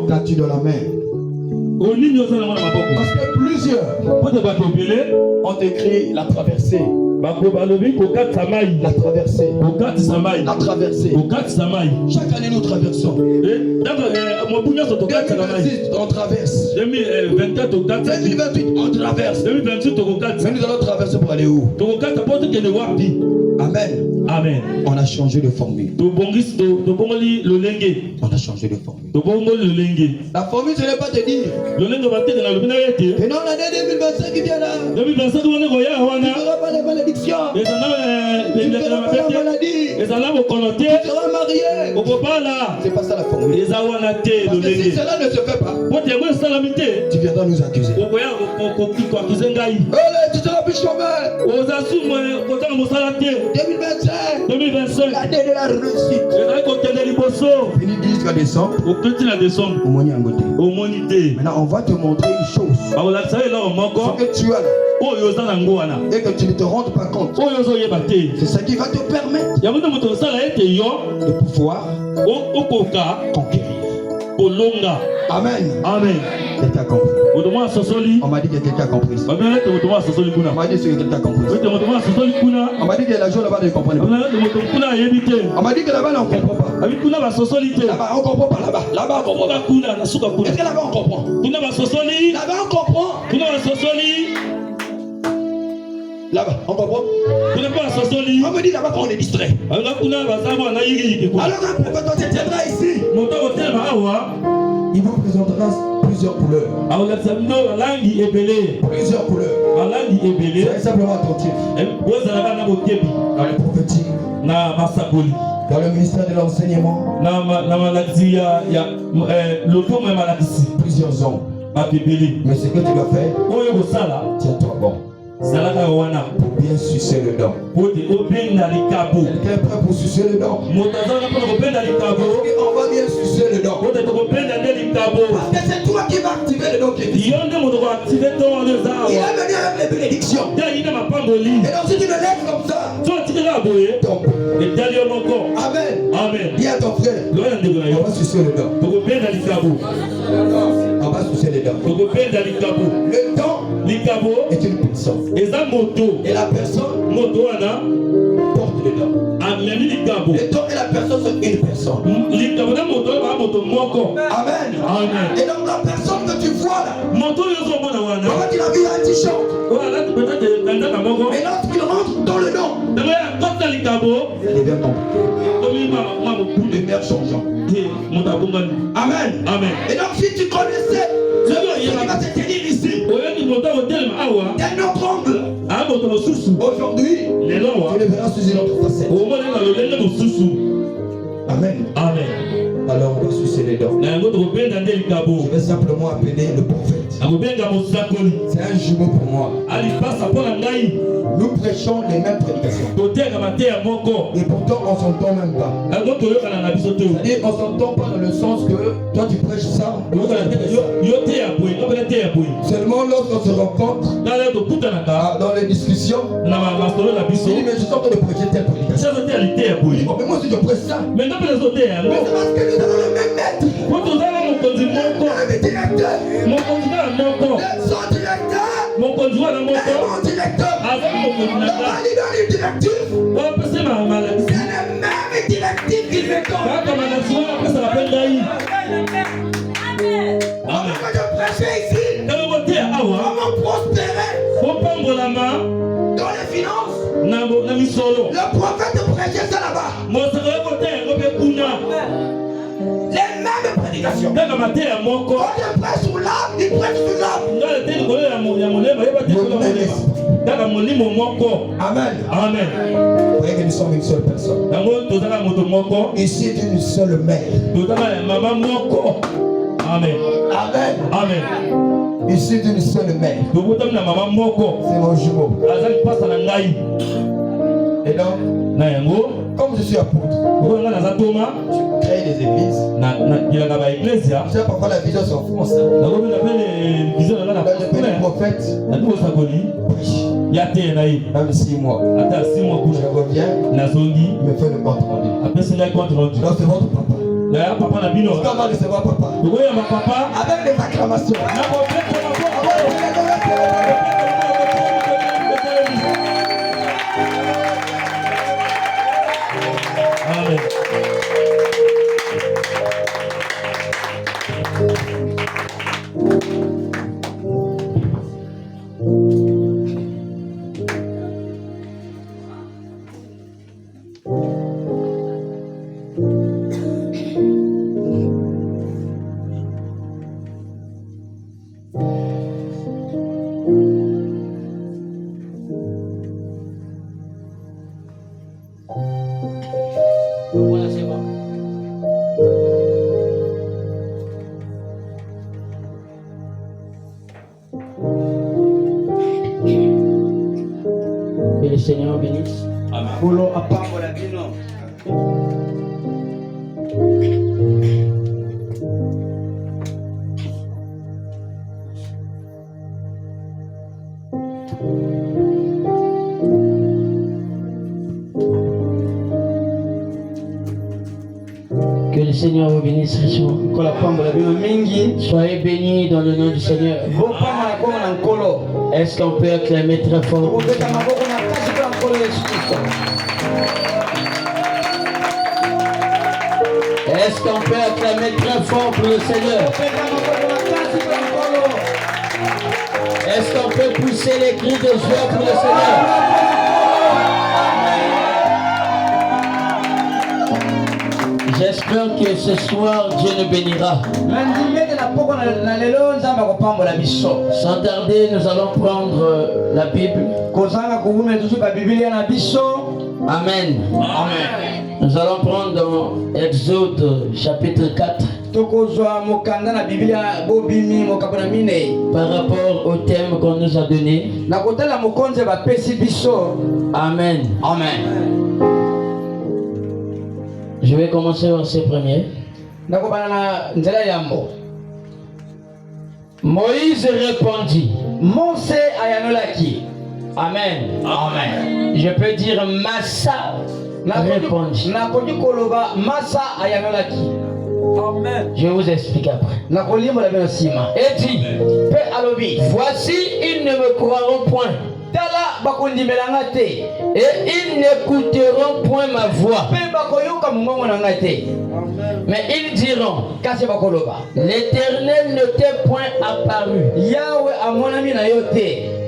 T'as-tu dans la main? Parce que plusieurs ont écrit la traversée. La traversée. La traversée. Chaque année nous traversons. 2026 on traverse. 2028 on traverse. Mais nous allons traverser pour aller où? Amen. Amen. On a changé de formule. On a changé de formule. La formule, ce n'est pas te dire que non, l'année 2025 qui vient là, tu ne feras pas les malédictions, tu ne feras pas la maladie, tu seras marié. C'est pas ça la formule. Parce que si cela ne se fait pas, tu viendras nous accuser. Tu seras plus chômeur. 2025, l'année de la réussite. Fini jusqu'à décembre. Maintenant, on va te montrer une chose. Ce que tu as là, et que tu ne te rendes pas compte. C'est ça qui va te permettre de pouvoir conquérir. Amen. Amen. Quelqu'un a compris. On m'a dit que quelqu'un a compris. On m'a dit que quelqu'un a compris. On m'a dit que la joie là-bas ne comprend pas. On m'a dit que là-bas on ne comprend pas. Là-bas on ne comprend pas. Là-bas on comprend pas. Est-ce que là-bas on comprend? Là-bas on comprend. Là-bas on comprend. On me dit là-bas qu'on est distrait. Alors un prophète se tiendra ici. Il vous présentera plusieurs couleurs. Plusieurs couleurs. Soyez simplement attentif. Dans le prophétique, dans le ministère de l'enseignement, plusieurs hommes. Mais ce que tu dois faire, tiens-toi bon. Pour bien sucer le dent. Quelqu'un est prêt pour sucer le dent? On va bien sucer le dent. Parce que c'est toi qui vas activer le dent qui est ici. Il est venu avec les bénédictions. Et donc si tu le laisses comme ça, tombe. Amen. Dis à ton frère, on va sucer le dent. On va sucer les dents. Le dent est une personne. Et la personne porte le dent. Le dent et la personne sont une personne. Amen. Et donc la personne que tu vois là, comment il a vu un t-shirt. Et lorsqu'il rentre dans le dent, il devient compliqué. Les mères changeant. Amen. Et donc si tu connaissais ce qui va se tenir ici, d'un autre angle, aujourd'hui, tu le verras sous une autre facette. Amen. Alors on va sucer les dents. Je vais simplement appeler le prophète. C'est un jumeau pour moi. Nous prêchons les mêmes prédications. Et pourtant on s'entend même pas. C'est-à-dire on s'entend pas dans le sens que toi tu prêches ça, moi je prêche ça. Seulement lorsqu'on se rencontre dans les discussions, il dit mais je suis en train de prêcher telle prédication. Mais moi aussi je prêche ça. Mais c'est parce que nous avons le même maître. Le même directeur. Son directeur. Mon directeur. Le directif. C'est le même directif qu'il me donne. Amen. Je prêchais ici. Comment prospérer dans les finances. Le prophète prêchait ça là-bas. Les mêmes prédications. Quand il prêche sur l'âme, il prêche sur l'âme. Amen. Vous voyez que nous sommes une seule personne. Ici d'une seule mère. Amen. Ici d'une seule mère. C'est mon jumeau. Et donc, comme je suis apôtre, je crée des églises. Tu sais parfois la vision s'enfonce. Le prophète même 6 mois. Je reviens, il me fait le compte rendu. Donc c'est votre papa. Papa na bino. Comment recevoir papa? Oui, ma papa. Avec des acclamations. Amen. Que le Seigneur bénisse. Amen. Que le Seigneur vous bénisse richement. Soyez bénis dans le nom du Seigneur. Est-ce qu'on peut acclamer très fort? Est-ce qu'on peut acclamer très fort pour le Seigneur? Est-ce qu'on peut pousser les cris de joie pour le Seigneur? J'espère que ce soir Dieu nous bénira. Sans tarder, nous allons prendre la Bible. Amen. Amen. Nous allons prendre dans Exode chapitre 4. Par rapport au thème qu'on nous a donné. Amen. Amen. Je vais commencer par ce premier. Moïse répondit. Amen. Amen. Je peux dire Massa répondit. Amen. Je vous explique après. Et dit, voici, ils ne me croiront point. Et ils n'écouteront point ma voix. Mais ils diront, l'Éternel ne t'est point apparu.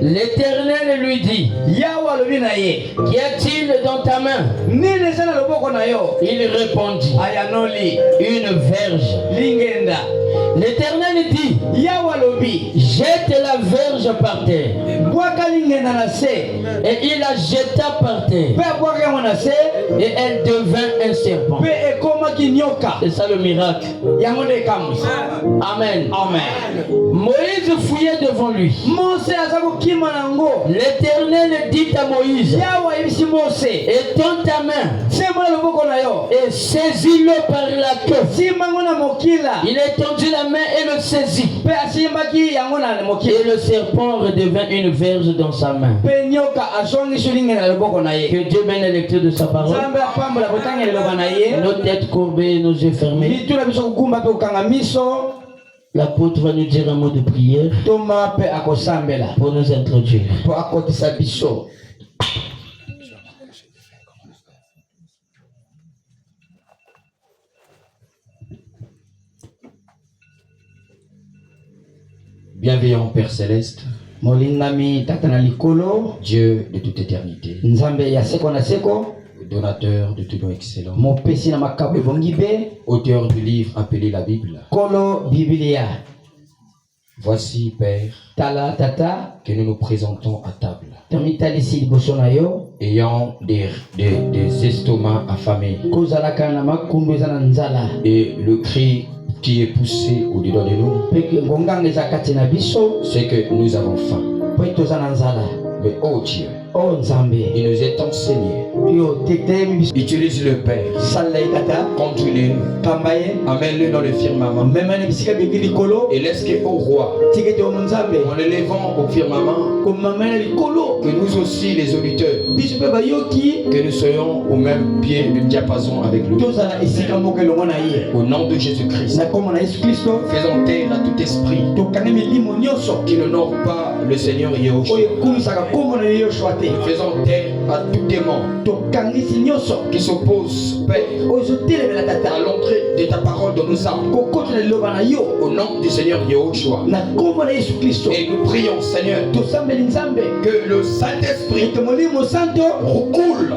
L'Éternel lui dit, qu'y a-t-il dans ta main? Il répondit, une verge. L'Éternel dit, jette la verge par terre. Et il la jeta par terre. Et elle devint un serpent. C'est ça le miracle. Amen. Amen. Moïse fouillait devant lui. L'Éternel dit à Moïse, étends ta main et saisis-le par la queue. Il a étendu la main et le saisit. Et le serpent redevint une verge dans sa main. Que Dieu bénisse la lecture de sa parole. Nos têtes courbées, nos yeux fermés. L'apôtre va nous dire un mot de prière pour nous introduire. Bienveillant Père Céleste, Dieu de toute éternité, donateur de tout don excellent, auteur du livre appelé la Bible. Voici, Père, que nous nous présentons à table, ayant des estomacs affamés et le cri qui est poussé au-dedans de nous, c'est que nous avons faim. Mais oh Dieu, Il nous est enseigné. Utilise le Père. Conduis-le. Amène-le dans le firmament. Et laisse qu'au roi, en élevant au firmament, que nous aussi les auditeurs, que nous soyons au même pied du diapason avec lui. Au nom de Jésus-Christ, faisons taire à tout esprit qui n'honore pas le Seigneur Yahushua. Faisons taire à tout démon qui s'oppose, Père, à l'entrée de ta parole dans nos âmes. Au nom du Seigneur Yahushua. Et nous prions, Seigneur, que le Saint-Esprit recoule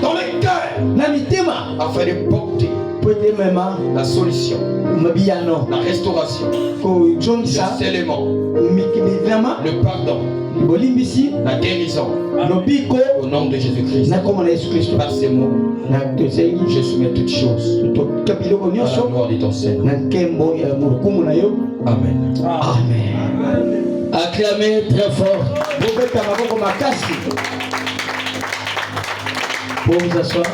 dans les cœurs afin de porter la solution, la restauration, le scellement, le pardon, la guérison. Au nom de Jésus-Christ. Par ces mots, je soumets toutes choses à la gloire de ton Seigneur. Amen. Amen. Acclamez très fort. Pour vous asseoir,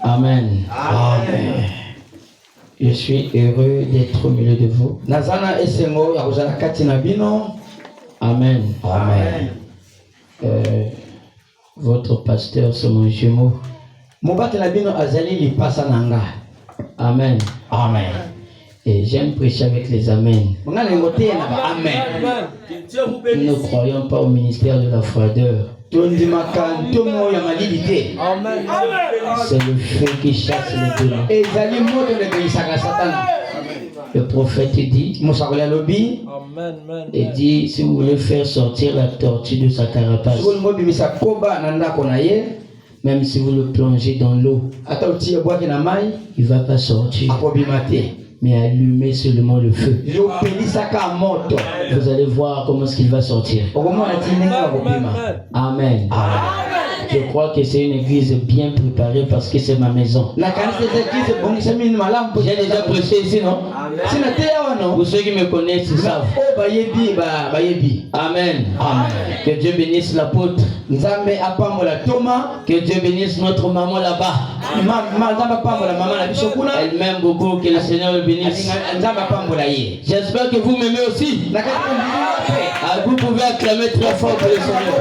Amen. Amen. Je suis heureux d'être au milieu de vous. Amen. Amen. Votre pasteur, c'est mon jumeau. Amen. Amen. Et j'aime prêcher avec les Amen. Amen. Nous ne croyons pas au ministère de la froideur. C'est le feu qui chasse les démons. Le prophète dit, il dit, si vous voulez faire sortir la tortue de sa carapace, même si vous le plongez dans l'eau, il ne va pas sortir. Mais allumez seulement le feu. Vous allez voir comment est-ce qu'il va sortir. Amen. Je crois que c'est une église bien préparée parce que c'est ma maison. J'ai déjà prêché ici, non? Pour ceux qui me connaissent, ils savent. Amen. Amen. Que Dieu bénisse l'apôtre. Que Dieu bénisse notre maman là-bas. Elle m'aime beaucoup. Que le Seigneur le bénisse. J'espère que vous m'aimez aussi. Vous pouvez acclamer très fort pour le Seigneur.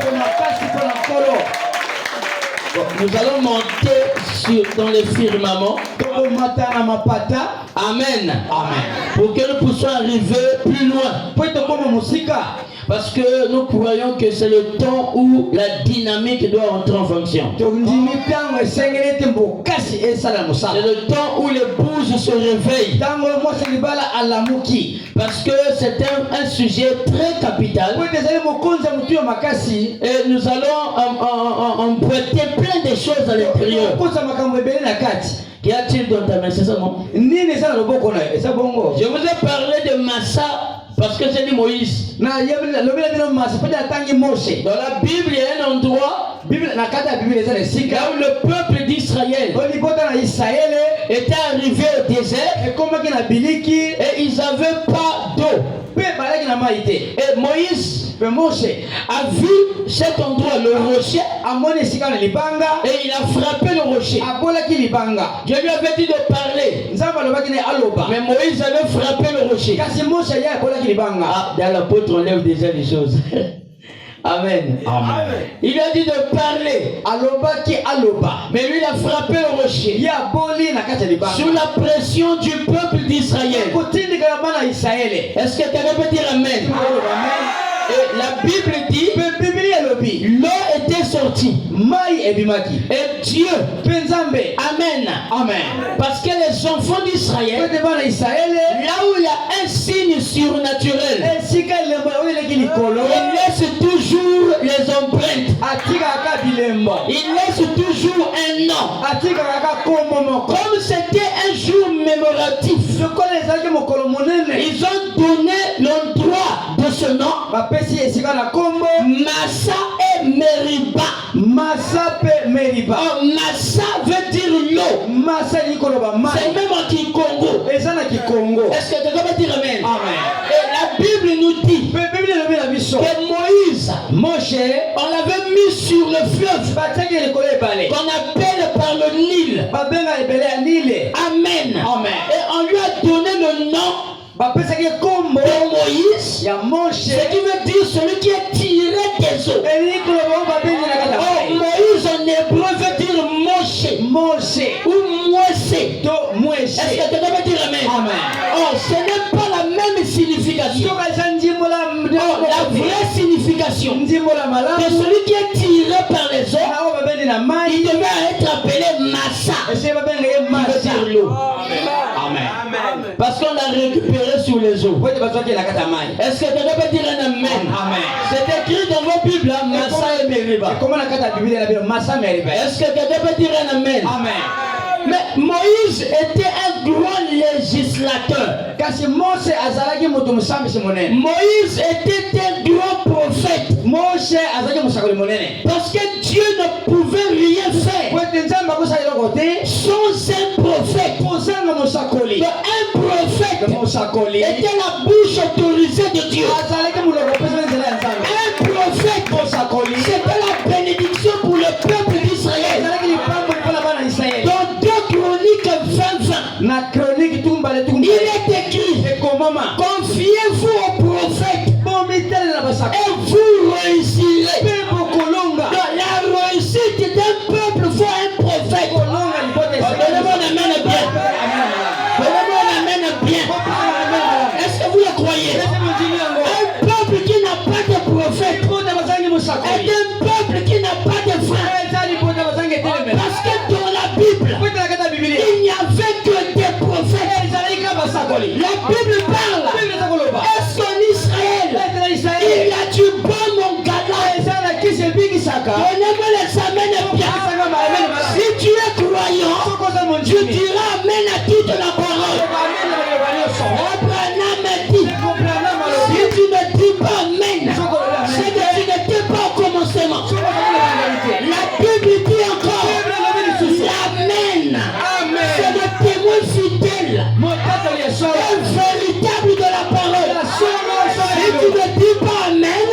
Nous allons monter dans les firmaments. Amen. Amen. Pour que nous puissions arriver plus loin. Parce que nous croyons que c'est le temps où la dynamique doit entrer en fonction. C'est le temps où les bouges se réveillent. Parce que c'est un sujet très capital. Et nous allons emprunter plein de choses à l'intérieur. Qu'y a-t-il dans ta main? C'est ça, non? Je vous ai parlé de Massa. Parce que j'ai dit Moïse. Dans la Bible, il y a un endroit là où le peuple d'Israël était arrivé au désert et ils n'avaient pas d'eau. Et Moïse a vu cet endroit, le rocher, et il a frappé le rocher. Dieu lui avait dit de parler, mais Moïse avait frappé le rocher. Dans l'apôtre, on lève déjà les choses. Amen. Amen. Il lui a dit de parler. Mais lui, il a frappé le rocher. Sous la pression du peuple d'Israël. Est-ce que quelqu'un peut dire Amen? Et la Bible dit, l'eau était sortie. Et Dieu, Amen. Amen. Parce que les enfants d'Israël, là où il y a un signe surnaturel, il laisse toujours les empreintes. Il laisse toujours un nom. Comme c'était un jour mémoratif, ils ont donné l'endroit de ce nom Massa et Meriba. Massa veut dire l'eau. C'est même en Kikongo. Est-ce que quelqu'un va dire Amen? Amen. on l'avait mis sur le fleuve qu'on appelle par le Nil. Amen. Et on lui a donné le nom de Moïse, ce qui veut dire celui qui est tiré des eaux. Oh, Moïse en hébreu veut dire Moshe ou Mouessé. Est-ce que tu peux dire amen? Oh, ce n'est pas la même signification. Oh, la vraie signification de celui qui est tiré par les eaux, il devait être appelé Massa. Il veut dire l'eau. Amen. Parce qu'on l'a récupéré sur les eaux. Est-ce que tu peux dire un amen? C'est écrit dans vos Bibles, Massa et Meriba. Est-ce que tu peux dire un amen? Mais Moïse était un grand législateur. Moïse était un grand prophète. Parce que Dieu ne pouvait rien faire sans un prophète. Un prophète était la bouche autorisée de Dieu. Un prophète, c'était la bénédiction pour le peuple d'Israël. Dans 2 Chroniques 20, il est écrit: confiez-vous au prophète et vous réussirez. La réussite d'un peuple faut un prophète. Donnez-moi un amen bien. Donnez-moi un amen bien. Est-ce que vous le croyez? Un peuple qui n'a pas de prophète est un peuple qui n'a pas de frère. Parce que dans la Bible, il n'y avait que des prophètes. La Bible parle. Est-ce qu'en Israël, il y a du bon mon gars? Donnez-moi les amènes bien. Si tu es croyant, tu diras amen à toute la parole. Abraham dit, si tu ne dis pas amen, c'est que tu n'étais pas au commencement. La Bible dit encore, l'amen, c'est le témoin fidèle, un véritable de la parole. Si tu ne dis pas amen,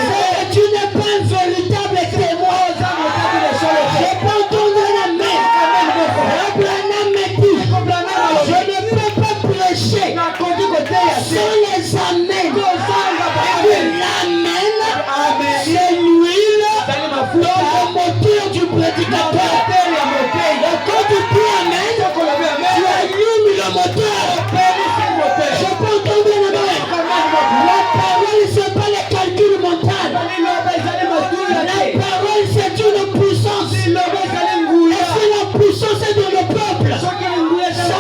c'est que tu n'es pas un véritable témoin. J'ai pas entendu l'amen. Abraham dit, je ne peux pas prêcher sans les amens. L'amen, c'est l'huile dans le moteur du prédicateur. Et quand tu dis amen, tu allumes le moteur. Je peux entendre l'amen. La parole, c'est pas les calculs mentaux. La parole, c'est une puissance. Et si la puissance est dans le peuple, ça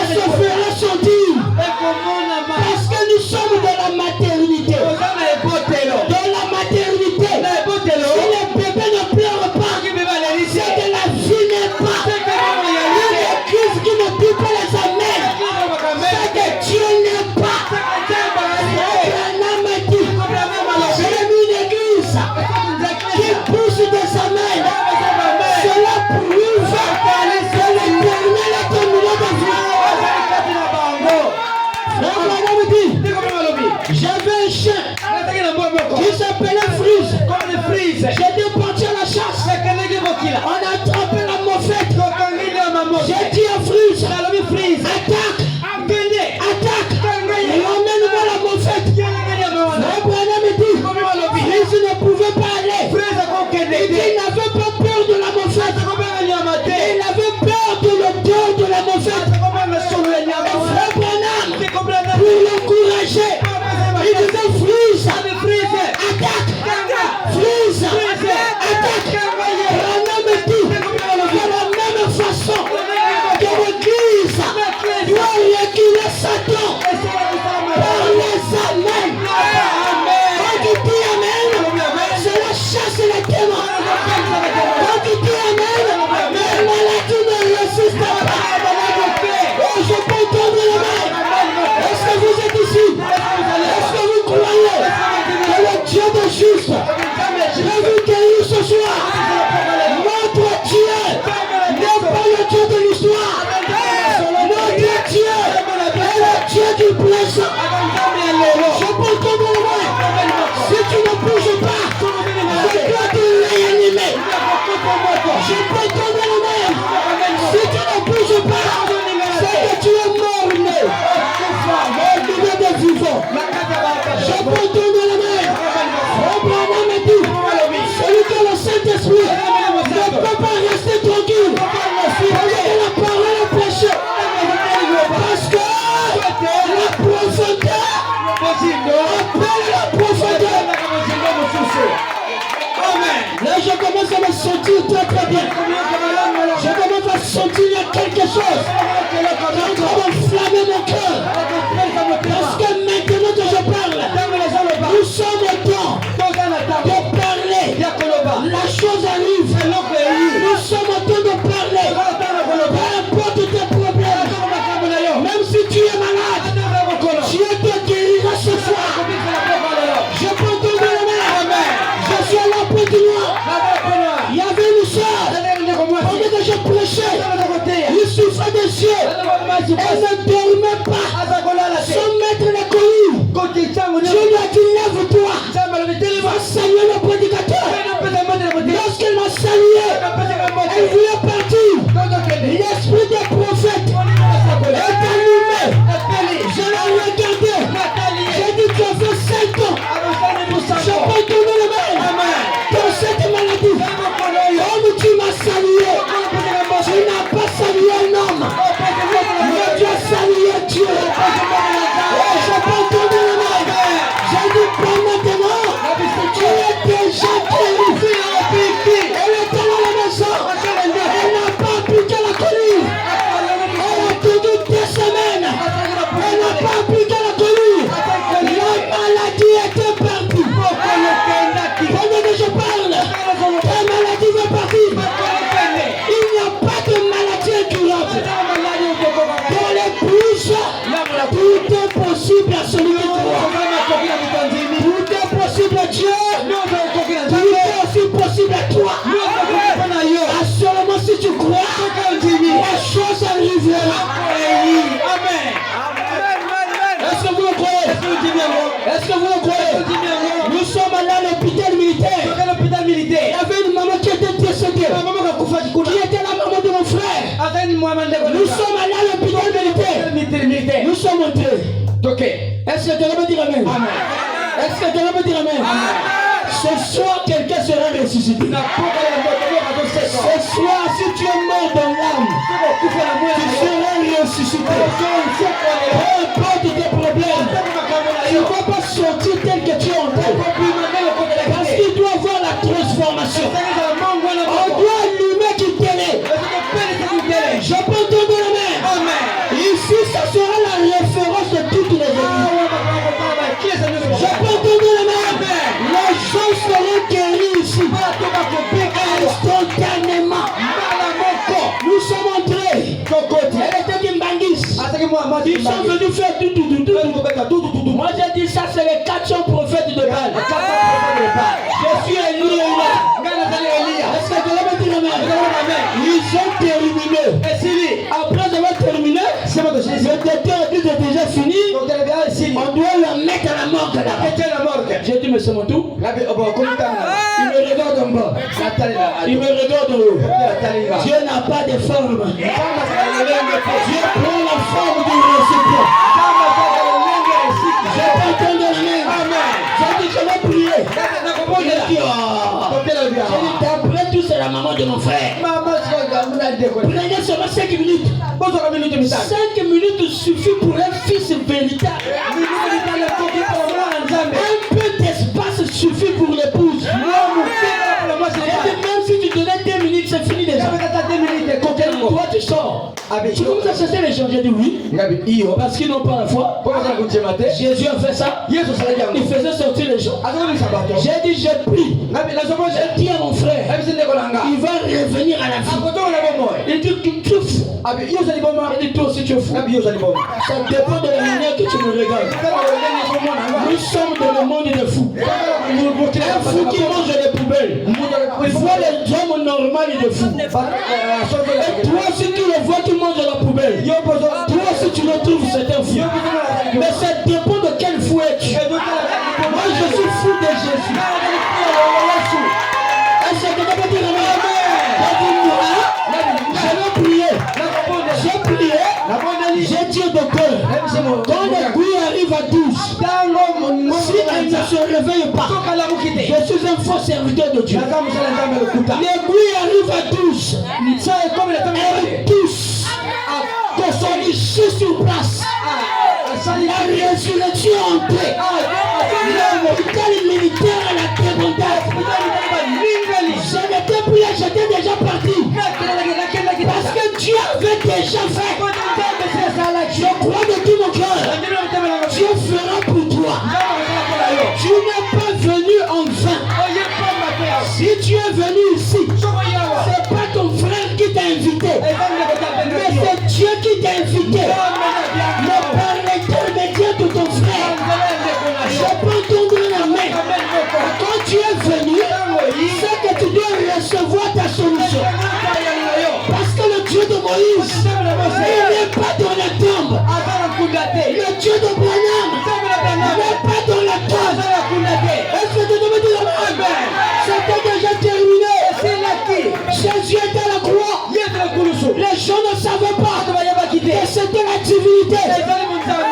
se fera sentir. Parce que nous sommes dans la maternité. Dans la maternité, si les bébés ne pleurent pas, c'est que la vie n'est pas. Il y a des crises qui ne tuent pas les amens. C'est que Dieu n'est pas. Abraham dit, j'ai mis une église qui pousse des amens. Cela prouve que l'Éternel est au milieu de vous. Abraham dit, j'avais un chien qui s'appelait Frise. J'étais parti à la chasse. On a attrapé la moffette. J'ai dit à Frise, attaque. Et emmène-moi la moffette. Abraham dit, Frise ne pouvait pas aller. Il n'avait pas peur de la moffette. Il avait peur de l'odeur de la moffette. Abraham, pour l'encourager, il disait Frise, attaque. Frise, attaque. Abraham dit, de la même façon que l'Église doit réguler Satan par les amens. Quand tu dis amen, cela chasse les démons. Quand tu dis amen, les maladies ne résistent pas. Oh, je peux entendre le main. Est-ce que vous êtes ici? Est-ce que vous croyez que le Dieu de juste je vous guérir ce soir? Notre Dieu n'est pas le Dieu de l'histoire. Notre Dieu est le Dieu mon cœur. Parce que maintenant que je parle, nous sommes au temps de parler. La chose arrive. Nous sommes au temps de parler. Peu importe tes problèmes. Même si tu es malade, Dieu te guérira ce soir. Je peux entendre la main. Je suis à la porte du noir. Il y avait une soeur. Pendant que je prêchais, il souffrait des yeux. Elle ne dormait pas. Son maître l'a connue. Dieu lui a dit, lève-toi. Va saluer le prédicateur. Lorsqu'elle m'a salué, elle voulait partir. L'esprit des prophètes est allumé. Je l'ai regardé. J'ai dit, tu as fait 5 ans. Je peux tomber le main. Dans cette maladie, comme tu m'as salué, tu n'as pas salué un homme, mais tu as salué Dieu. Et je peux tomber le main. J'ai dit, pas maintenant, tu es déjà guéri. Elle était dans la maison. Elle n'a pas appliqué la colline. Elle a attendu 2 semaines. Elle n'a pas appliqué la colline. La maladie était partie. Pendant que je parle, la maladie va partir. Il n'y a pas de maladie incurable. Pour les bouches, tout est possible à celui qui croit. Tout est possible à Dieu. Tout est aussi possible à toi. À seulement si tu crois, la chose arrivera. Amen. Est-ce que vous le croyez? Est-ce que vous le croyez? Nous sommes allés à l'hôpital militaire. Il y avait une maman qui était décédée. Qui était la maman de mon frère. Nous sommes allés à l'hôpital militaire. Nous sommes entrés. Est-ce que quelqu'un peut dire amen? Est-ce que quelqu'un peut dire amen? Ce soir, quelqu'un sera ressuscité. Ce soir, si tu es mort dans l'âme, tu seras ressuscité. Peu importe tes problèmes, tu ne vas pas sortir tel que tu es entré. Parce qu'il doit avoir la transformation. On doit allumer qui télé. Je peux entendre la main. Ici, ça sera la référence de toutes les églises. Je peux entendre la main. Les gens seront guéris ici. Instantanément. Nous sommes entrés. Elle était une bangis. Ils sont venus faire tout. Moi j'ai dit ça, c'est les 400 prophètes de Baal. Je suis Élie. Est-ce que tu veux me dire amen? Ils ont terminé. Après avoir terminé, le docteur a dit c'est déjà fini. On doit la mettre à la morgue là. J'ai dit mais c'est mon tour. Il me regarde en bas. Il me regarde en haut. Dieu n'a pas de forme. Dieu prend la forme du récipient. Je peux entendre la main. J'ai dit je vais prier. J'ai dit d'après tout c'est la maman de mon frère. Prenez seulement 5 minutes. 5 minutes suffit pour un fils véritable. Un peu d'espace suffit pour l'épouse. Même si tu donnais 2 minutes, c'est fini déjà. Toi tu sors. Tu commences à chercher les gens. J'ai dit oui. Parce qu'ils n'ont pas la foi. Jésus a fait ça. Il faisait sortir les gens. J'ai dit j'ai pris. J'ai dit à mon frère, il va revenir à la vie. Il dit tu es fou. Il dit toi aussi tu es fou. Ça dépend de la manière que tu me regardes. Nous sommes dans le monde des fous. Un fou qui mange les poubelles. Il voit les hommes normaux de fous. Et toi si tu le vois qui mange la poubelle, toi si tu le trouves c'est un fou. Mais ça dépend de quel fou es-tu. Moi je suis fou de Jésus. Est-ce que tu peux dire amen? Je vais prier. J'ai prié. J'ai dit au docteur, quand l'aiguille arrive à 12, si elle ne se réveille pas, je suis un faux serviteur de Dieu. L'aiguille arrive à 12, elle touche, que son ici sur place. La résurrection est entrée. L'hôpital militaire à la débandade. Je n'étais plus j'étais déjà parti. Parce que Dieu avait déjà fait. Je crois de tout mon cœur. Dieu fera pour toi. Tu n'es pas venu en vain. Si tu es venu ici, c'est pas ton frère qui t'a invité, mais c'est Dieu qui t'a invité. Mais par l'intermédiaire de ton frère, je peux tendre la main. Quand tu es venu, c'est que tu dois recevoir ta solution. Parce que le Dieu de Moïse, il n'est pas dans la tombe. Le Dieu de Branham, il n'est pas dans la tombe. Est-ce que tu dois me dire amen? C'était déjà terminé. Jésus était à la croix. Les gens ne savaient pas que c'était la divinité.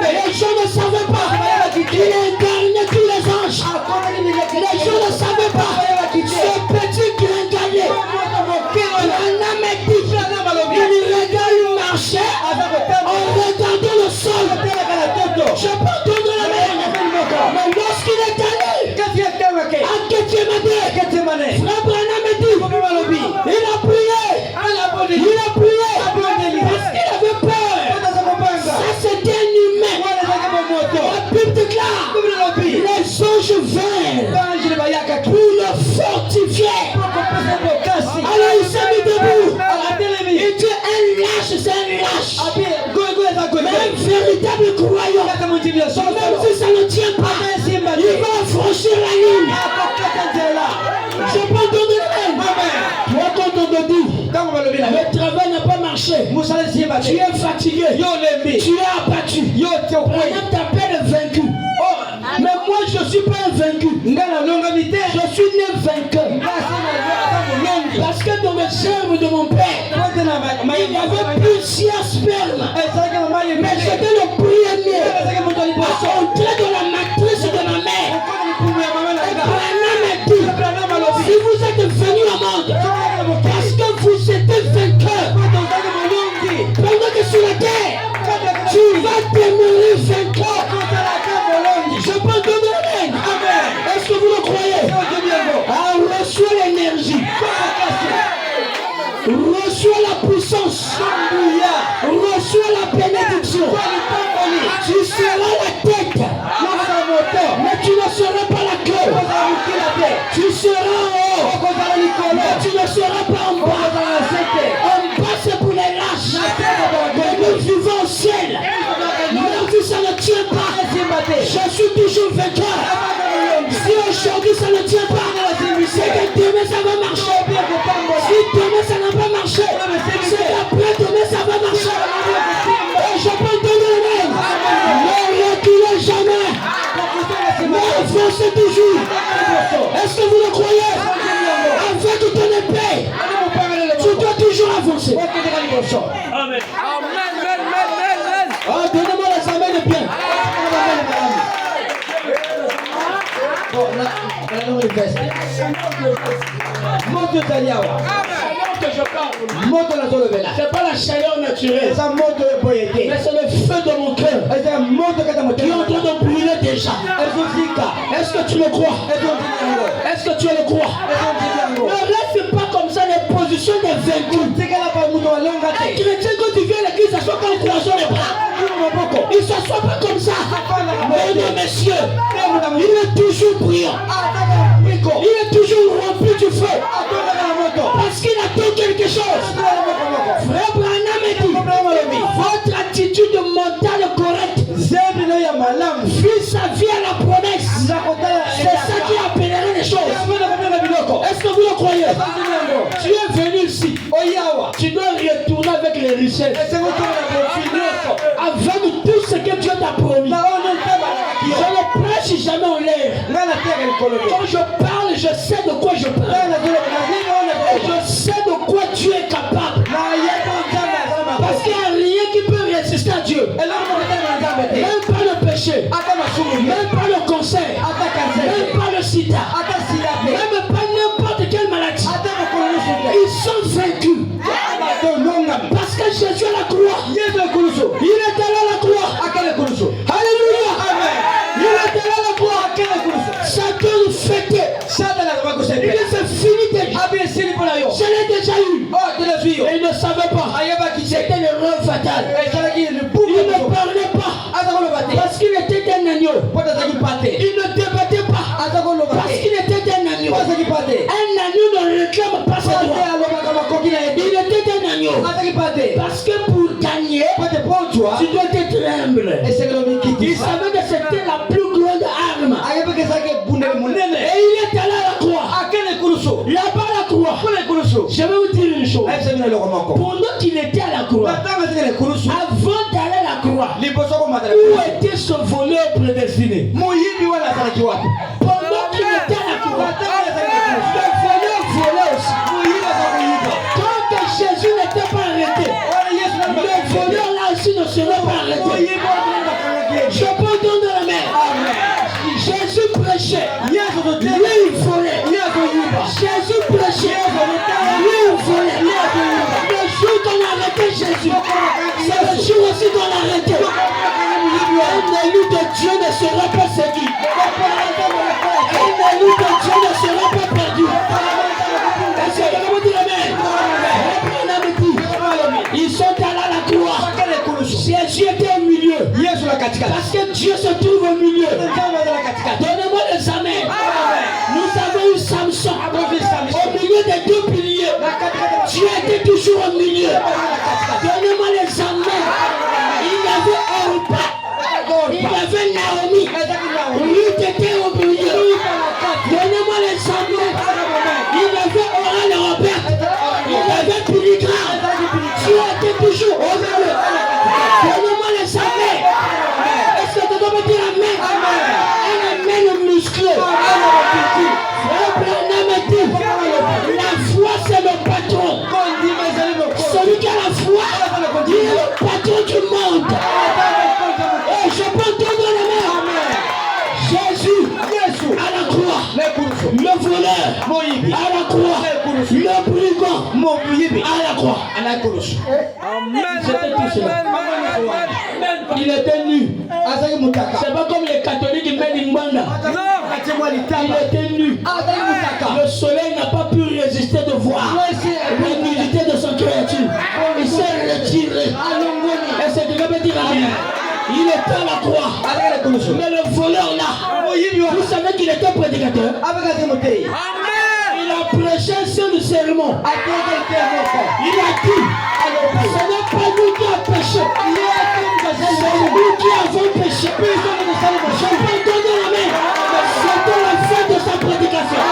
Les gens ne savaient pas qu'il incarnait tous les anges. Les gens ne savaient pas ce petit gringalet. Il regarde marcher en regardant le sol. Je peux entendre la main. Mais lorsqu'il est allé à Gethsemane, Frère Branham me dit, il a prié parce qu'il avait peur. Ça c'était un humain. La Bible déclare, les anges vinrent pour le fortifier. Alors il s'est mis debout. Il dit un lâche, c'est un lâche. Mais un véritable croyant, même si ça ne tient pas, il va franchir la ligne. Je peux entendre la main. Toi, quand on te dit, le travail n'a pas marché, tu es fatigué, tu es abattu, on t'appelle vaincu. Mais moi je ne suis pas un vaincu, je suis né vainqueur. Parce que dans le germe de mon père, il y avait plusieurs spermes, mais c'était le premier entré dans la matrice de ma mère. Si vous êtes venu au monde parce que vous êtes vainqueur, pendant que sur la terre tu vas demeurer vainqueur. Je peux donner la main. Est-ce que vous le croyez? Reçois l'énergie, reçois la puissance, reçois la bénédiction. Tu seras la tête, mais tu ne seras pas la queue. Tu seras en haut, mais tu ne seras pas en bas. En bas c'est pour les lâches. Mais nous vivons au ciel. Même si ça ne tient pas, je suis toujours vainqueur. Si aujourd'hui ça ne tient pas, c'est que demain ça va marcher. Si demain ça n'a pas marché, c'est qu'après demain ça va marcher. Et je peux donner le même. Ne reculez jamais. Mais avancez toujours. Est-ce que vous le croyez? Avec ton épée, tu dois toujours avancer. Amen. Oh, donnez-moi les amens de bien. C'est pas la chaleur naturelle, mais c'est le feu de mon cœur qui est en train de brûler déjà. Est-ce que tu le crois? Est-ce que tu le crois? Ne reste pas comme ça les positions des vaincus. Un chrétien quand il vient à l'église, il s'assoit comme croisant les bras. Il ne s'assoit pas comme ça. Mesdames, messieurs, il est toujours brillant. Il est toujours rempli du feu. Parce qu'il attend quelque chose. Frère Branham dit, votre attitude mentale correcte fuit sa vie à la promesse. C'est ça qui appellera les choses. Est-ce que vous le croyez? Tu es venu ici, tu dois retourner avec les richesses, avec tout ce que Dieu t'a promis. Je ne prêche jamais en l'air. Quand je parle, je sais de quoi je parle. Et je sais de quoi tu es capable. Parce qu'il n'y a rien qui peut résister à Dieu. Même pas le péché, même pas le cancer, même pas le sida, même pas n'importe quelle maladie. Ils sont vaincus. Parce que Jésus à la croix, il est allé à la croix. Alléluia. Il est allé à la croix. Satan nous fêtait. Il s'est fini déjà. Je l'ai déjà eu. Et il ne savait pas. C'était l'erreur fatale. Il Il ne débattait pas. Parce qu'il était un agneau. Un agneau ne réclame pas ses droits. Il était un agneau. Parce que pour gagner, tu dois être humble. Il savait que c'était la plus grande arme. Et il est allé à la croix. Là-bas à la croix. Je vais vous dire une chose. Pendant qu'il était à la croix, avant d'aller à la croix, où était ce voleur prédestiné? Pendant qu'il était à la croix, le voleur volait aussi. Quand Jésus n'était pas arrêté, le voleur là aussi ne serait pas arrêté. Je peux entendre la main. Jésus prêchait, lui il volait. Jésus prêchait, lui il volait. Le jour qu'on a arrêté Jésus, c'est le jour aussi qu'on a arrêté. Un élu de Dieu ne sera pas séduit. Un élu de Dieu ne sera pas perdu. Est-ce que vous dites amen? Ils sont allés à la croix. Jésus était au milieu. Parce que Dieu se trouve au milieu. Donnez-moi les amens. Nous avons eu Samson au milieu des deux piliers. Dieu était toujours au milieu. Donnez-moi les amens. Il y avait Orpa. Il y avait Naomi. Ruth était au milieu. Donnez-moi les amens. Il y avait Oral et Robert. Il y avait Pilgram. Dieu était toujours au milieu. Donnez-moi les amens. Est-ce que tu dois me dire amen? Un amen musclé. La foi c'est le patron. Celui qui a la foi, il est le patron du monde. Et je peux entendre la main. Jésus à la croix, le voleur à la croix, le brigand à la croix. C'était tout cela. Il était nu. C'est pas comme les catholiques qui mettent une bande. Il était nu. Le soleil n'a pas pu résister de voir l'humilité de son créature. Il s'est retiré. Et c'est que je veux dire amen. Il était à la croix. Mais le voleur là, vous savez qu'il était prédicateur. Il a prêché sur le sermon. Il a dit, ce n'est pas nous qui avons péché. C'est nous qui avons péché. Je peux donner la main. C'était la fin de sa prédication.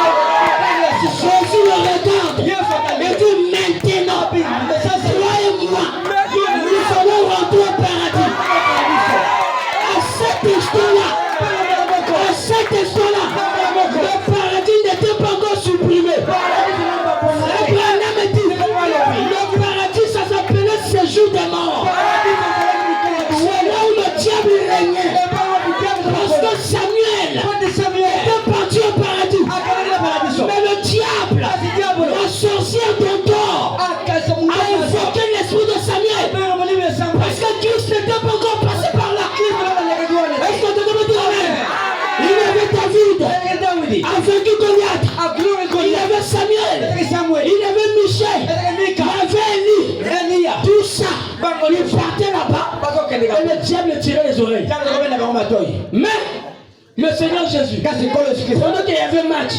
Jésus le regarde et dit maintenant, croyez-moi, nous allons rentrer au paradis. À cet instant-là, le paradis n'était pas encore supprimé. Abraham dit, le paradis ça s'appelait séjour des morts. C'est là où le diable régnait. Parce que Samuel était parti au paradis. Mais le diable, la sorcière d'Endor, a invoqué l'esprit de Samuel. Parce que Christ n'était pas encore passé par là. Est-ce que tu peux me dire amen? Il avait David, avec Goliath. Il avait Samuel, il avait Michel, il avait Élie. Tout ça, il partait là-bas. Et le diable tirait les oreilles. Mais le Seigneur Jésus, pendant qu'il y avait match,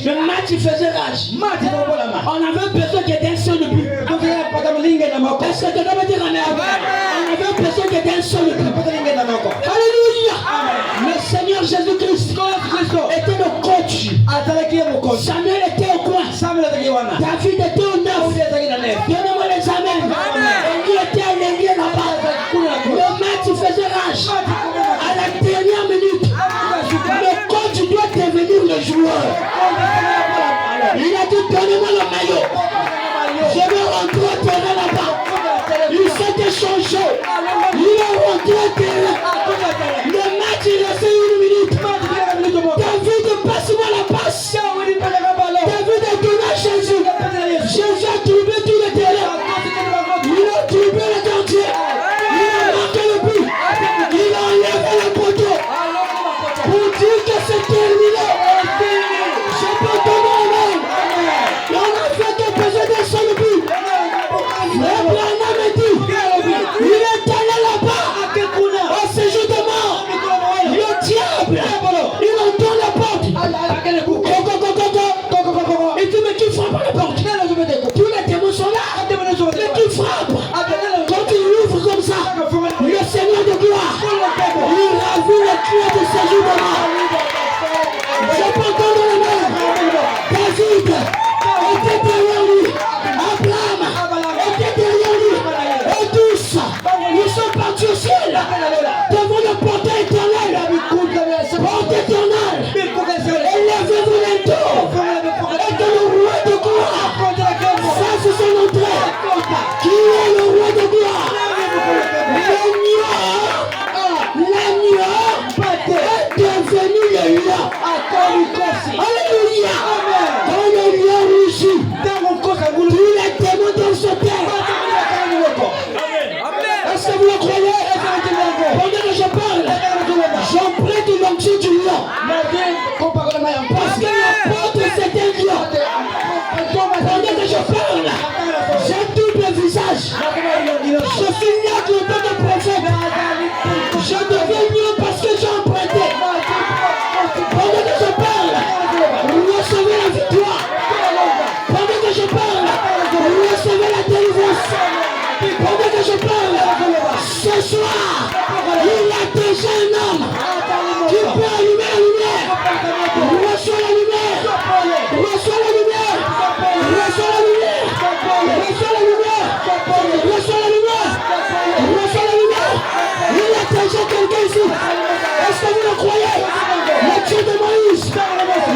le match il faisait rage. On avait besoin qu'il y ait un seul but. Est-ce que tu dois me dire amen? On avait besoin qu'il y ait un seul but. Alléluia. Le Seigneur Jésus-Christ était le coach. Samuel était au coin. David était au neuf. Donnez-moi les amens. Élie était à l'ailier là-bas. Le match il faisait rage. À la dernière minute, le coach doit devenir le joueur. Il a dit donnez-moi le maillot. Je vais rentrer au terrain là-bas. Il s'est échangé. Il est rentré au terrain. Le match il restait une minute. David passe-moi la passe. David a donné à Jésus. Jésus a trouvé tout le terrain. Il a trouvé le gardien. Il a marqué le but. Il a enlevé le poteau. Pour dire que c'est terminé. Je peux donner un main. Et on a fait que besoin d'un seul but. Abraham a dit, il est allé là-bas au séjour de mort. Le est devenu le lion. Alléluia. Quand le lion rugit, tous les démons doivent sauter. Est-ce que vous le croyez? Pendant que je parle, j'emprunte l'onction du lion. Parce que la porte c'est un lion. Pendant que je parle, j'ai double visage. Je suis né avec le temps de prophète. Je deviens lion parce que j'ai emprunté. Pendant que je parle, recevez la victoire. Pendant que je parle, recevez la délivrance. Pendant que je parle, ce soir, il y a déjà un homme qui peut allumer la lumière. Reçois la lumière. Reçois la lumière. Reçois la lumière. Reçois la lumière. Reçois la lumière. Reçois la lumière. Il y a déjà quelqu'un ici. Est-ce que vous le croyez? Le Dieu de Moïse.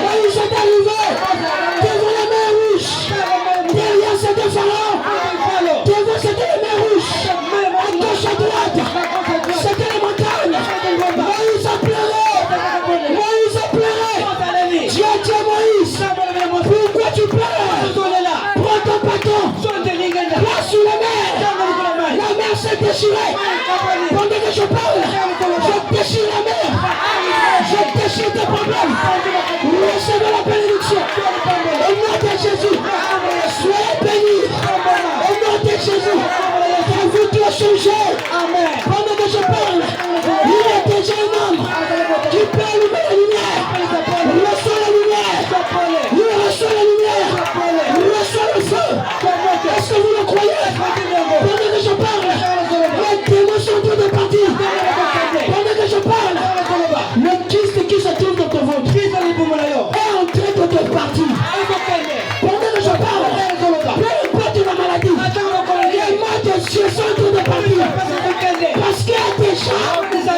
Moïse est arrivé devant la mer rouge. Derrière c'était Pharaon. Devant c'était la mer rouge. À gauche, à droite, c'était les montagnes. Moïse a pleuré. Moïse a pleuré. Dieu a dit à Moïse, pourquoi tu pleures? Prends ton bâton. Place sur la mer. La mer s'est déchirée. Pendant que je parle, je déchire la mer. Je déchire tes problèmes. Recevez la bénédiction. Au nom de Jésus, soyez bénis. Au nom de Jésus, ta vie doit changer. Pendant que je parle, il y a déjà un homme qui peut allumer la lumière. Reçois la lumière. Reçois la lumière. Reçois le feu. Est-ce que vous le croyez? Pendant que je parle, les démons sont en train de partir. Pendant que je parle, le kyste qui se trouve dans ton ventre est en train de te partir. Pendant que je parle, peu importe la maladie, les mains de Dieu sont en train de partir. Parce qu'il y a déjà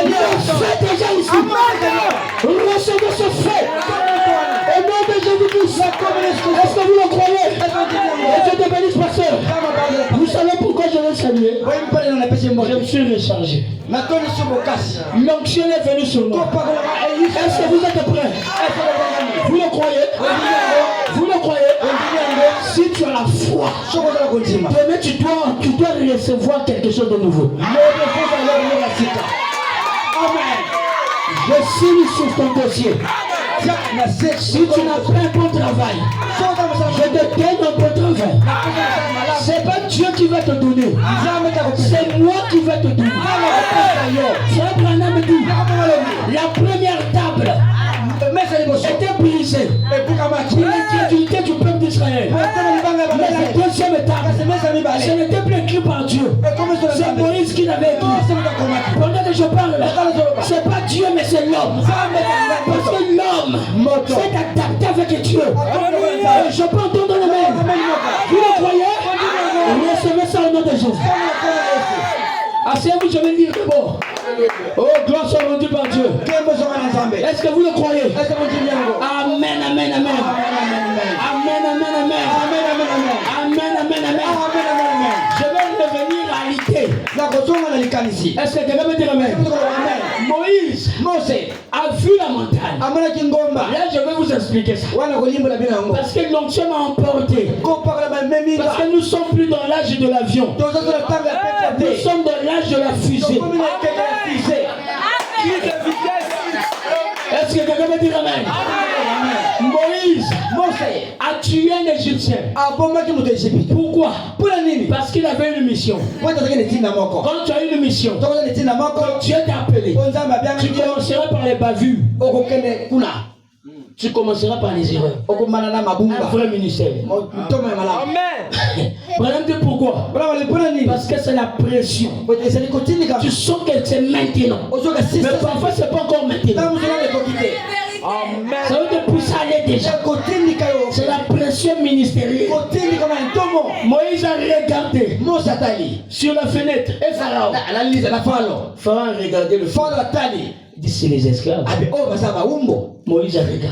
le feu déjà ici. Recevez ce feu. Au nom de Jésus-Christ. Est-ce que vous le croyez? Et Dieu te bénisse, pasteur. Vous savez pourquoi je vais saluer? Je me suis rechargé. L'onction est venue sur moi. Est-ce que vous êtes prêts? Vous le croyez? Vous le croyez? Si tu as la foi, demain tu dois recevoir quelque chose de nouveau. Amen. Je signe sur ton dossier. Si tu n'as pas un bon travail, je te donne un bon travail. C'est pas Dieu qui va te donner, c'est moi qui vais te donner. Frère Branham dit, la première table était brisée pour l'incrédulité du peuple d'Israël. Mais la deuxième table, ce n'était plus écrit par Dieu. C'est Moïse qui l'avait écrit. Pendant que je parle, c'est pas Dieu mais c'est l'homme. Parce que l'homme s'est adapté avec Dieu. Je peux entendre le même. Vous le croyez? Recevez ça au nom de Jésus. Asseyez-vous, je vais dire que bon. Oh, gloire soit rendue par Dieu. Est-ce que vous le croyez? Amen, amen, amen. Amen, amen, amen. Amen, amen, amen. Je vais revenir à l'idée. Est-ce que quelqu'un peut dire amen? Moïse a vu la montagne. Là, je vais vous expliquer ça. Parce que l'onction m'a emporté. Parce que nous ne sommes plus dans l'âge de l'avion. Nous sommes dans l'âge de la fusée. Est-ce que quelqu'un peut dire amen? Moïse a tué un Égyptien. Pourquoi? Parce qu'il avait une mission. Quand tu as une mission, Dieu t'a appelé. Tu commenceras par les bavures. Tu commenceras par les erreurs. Un vrai ministère. Amen. Pourquoi? Parce que c'est la pression. Tu sens que c'est maintenant. Mais parfois c'est pas encore maintenant. Ça veut te pousser à aller déjà. C'est la pression ministérielle. Moïse a regardé sur la fenêtre et Pharaon. Pharaon a regardé le feu. D'ici les esclaves. Moïse a regardé.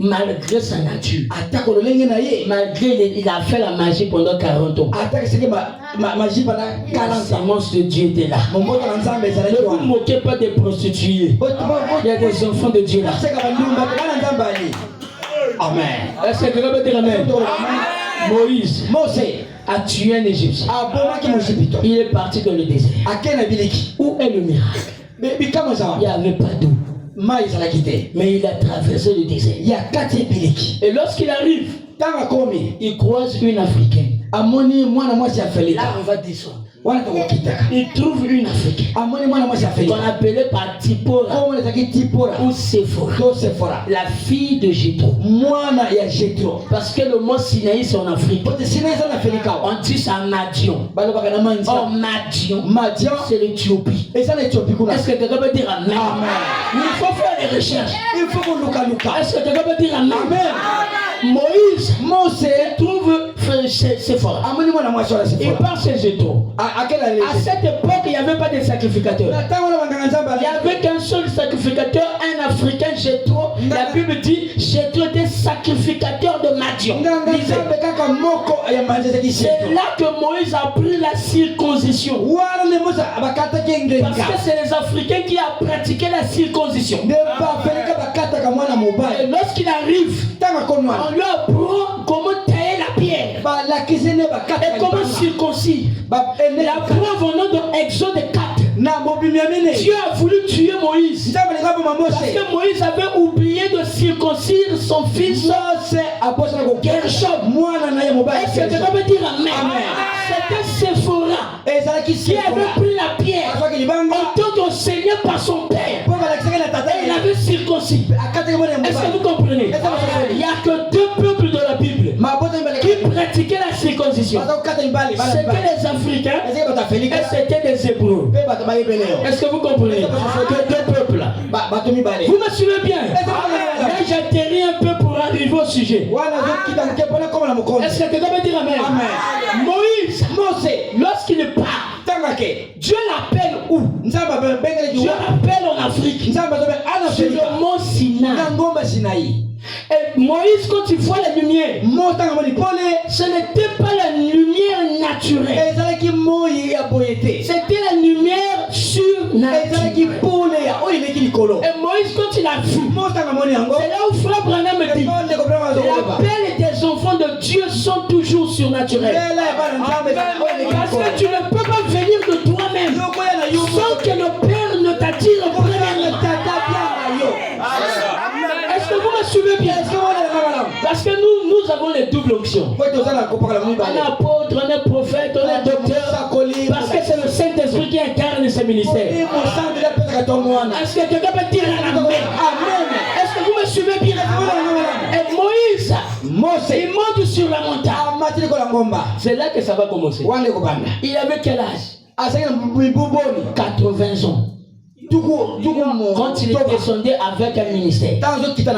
Malgré sa nature. Malgré il a fait la magie pendant 40 ans. La sémence de Dieu était là. Ne vous moquez pas des prostituées. Il y a des enfants de Dieu là. Amen. Est-ce que quelqu'un peut dire Amen? Moïse a tué un Égyptien. Il est parti dans le désert. Où est le miracle? Il n'y avait pas d'eau. Mais il a traversé le désert. Et lorsqu'il arrive, il croise une Africaine. Là, on va descendre. Il trouve une Africaine qu'on appelait par Tipora ou Sephora, la fille de Jétro. Parce que le mot Sinaï c'est en Afrique. On dit ça Madian. Or Madian c'est l'Éthiopie. Est-ce que quelqu'un peut dire Amen? Il faut faire des recherches. Est-ce que quelqu'un peut dire Amen? Moïse trouve Sephora. Il part chez Jétro. À cette époque, il n'y avait pas de sacrificateur. Il n'y avait qu'un seul sacrificateur, un Africain, Jétro. La Bible dit Jétro était sacrificateur de Madian. C'est là que Moïse a pris la circoncision. Parce que c'est les Africains qui ont pratiqué la circoncision. Et lorsqu'il arrive, on lui apprend comment tailler la pierre et comment circoncire. La preuve au nom de Exode 4. Dieu a voulu tuer Moïse parce que Moïse avait oublié de circoncire son fils Gershom. Est-ce que quelqu'un peut dire Amen? C'était Sephora qui avait pris la pierre en tant qu'enseigné par son père. Et il avait circoncis. Est-ce que vous comprenez? Il n'y a que deux peuples dans la Bible qui pratiquaient la circoncision. C'était les Africains et c'était les Hébreux. Est-ce que vous comprenez? Que deux peuples. Vous me suivez bien? Là, j'atterris un peu pour arriver au sujet. Est-ce que quelqu'un peut dire Amen? Moïse, lorsqu'il part, Dieu l'appelle où? Dieu l'appelle en Afrique. Sur le mont Sinaï. Et Moïse, quand il voit la lumière, ce n'était pas la lumière naturelle. C'était la lumière surnaturelle. Et Moïse, quand il a vu, c'est là où Frère Branham me dit, l'appel des enfants de Dieu sont toujours surnaturels. Parce que tu ne peux pas venir de toi-même sans que le Père ne t'attire premièrement. Est-ce que vous me suivez bien? Parce que nous avons les doubles options. On est apôtre, on est prophète, on est docteur. Parce que c'est le Saint-Esprit qui incarne ce ministère. Est-ce que quelqu'un peut dire Amen? Est-ce que vous me suivez bien? Et Moïse, il monte sur la montagne. C'est là que ça va commencer. Il avait quel âge? 80 ans. Quand il est descendu avec un ministère, c'est à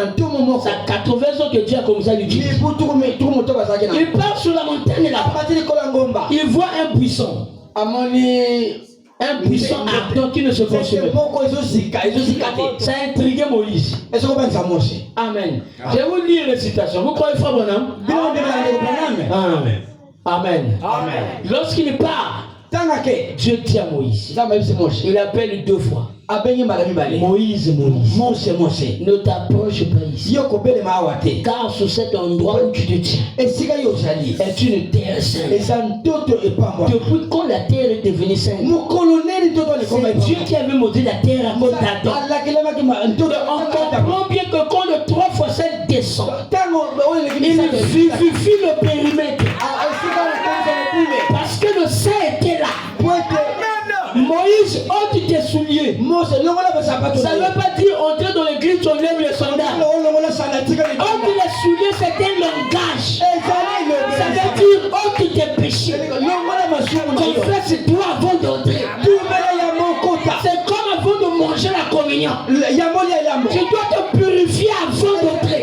80 ans que Dieu a commencé à l'utiliser. Il part sur la montagne là-bas. Il voit un buisson. Un buisson ardent qui ne se consume pas. Ça a intrigué Moïse. Amen. Je vais vous lire les citations. Vous croyez Frère Branham? Amen. Amen. Lorsqu'il part, Dieu dit à Moïse, il appelle deux fois. Moïse, ne t'approche pas ici. Car sur cet endroit où tu te tiens est une terre sainte. Depuis quand la terre est devenue sainte, c'est Dieu qui avait maudit la terre à cause d'Adam. On comprend bien que quand le 3 fois 7 descend, il vivifie le périmètre. Parce que le sein était là. Moïse, ôte tes souliers. Ça ne veut pas dire entrer dans l'église, on lève les sandales. Ôte les souliers, c'est un langage. Ça veut dire ôte tes péchés. Confesse-toi avant d'entrer. C'est comme avant de manger la communion. Tu dois te purifier avant d'entrer.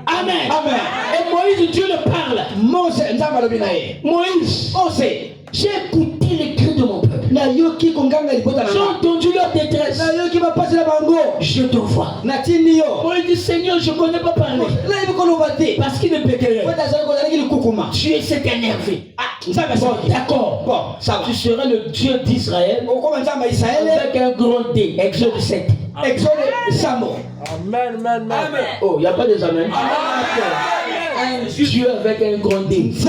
Amen. Et Moïse, Dieu le parle. Moïse, j'ai écouté les cris de mon peuple. J'ai entendu leur détresse. Je te vois. Moïse dit, Seigneur, je ne connais pas parler. Parce qu'il ne peut que tu es cet énervé. Bon, d'accord. Bon, ça va. Tu seras le Dieu d'Israël avec un grand D. Exode 7. Exode Samo. Amen, amen, amen. Oh, il n'y a pas des amen. Un Dieu avec un grand D. Ce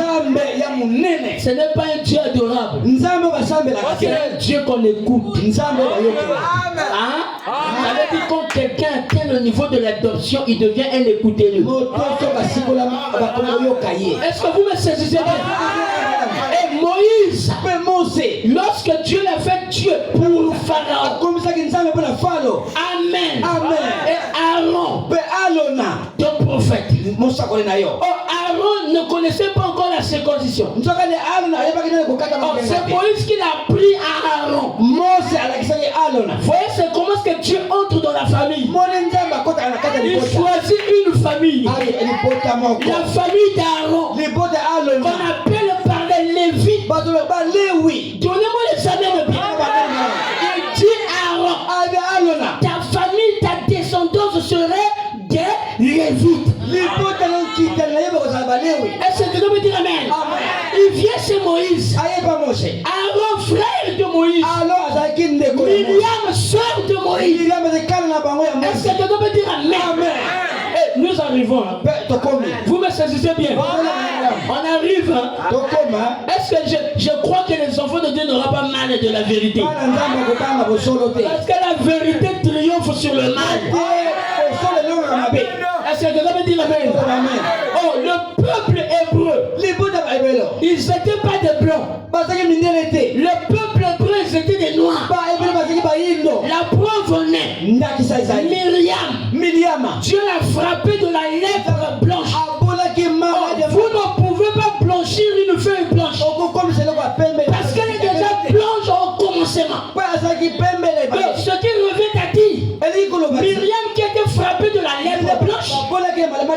n'est pas un Dieu adorable. C'est un Dieu qu'on écoute. Hein? Ça veut dire quand quelqu'un atteint le niveau de l'adoption, il devient un écoutez-le. Est-ce que vous me saisissez bien? Et Moïse, lorsque Dieu l'a fait Dieu pour Pharaon, Amen. Et Aaron, ton prophète. Oh, Aaron ne connaissait pas encore la circoncision. Oh, c'est Moïse qui l'a pris à Aaron. Vous voyez, c'est comment est-ce que Dieu entre dans la famille. Il choisit une famille. La famille d'Aaron, qu'on appelle par les Lévites. Donnez-moi les amens de bien. Il dit Aaron, ta famille, ta descendance serait des Lévites. Est-ce que tu peux dire amen? Il vient chez Moïse. Aaron, frère de Moïse. Myriam, soeur de Moïse. Est-ce que tu peux dire amen? Nous arrivons. Vous me saisissez bien. On arrive. Est-ce que je crois que les enfants de Dieu n'auront pas mal de la vérité? Parce que la vérité triomphe sur le mal. Est-ce que quelqu'un peut dire amen? Oh, le peuple hébreu, ils n'étaient pas des blancs. Le peuple hébreu, ils étaient des noirs. La preuve en est Myriam. Dieu l'a frappé de la lèvre blanche. Oh, vous ne pouvez pas blanchir une feuille blanche. Parce qu'elle est déjà blanche au commencement. Ce qui revient à qui? Myriam qui était frappée de la lèvre blanche,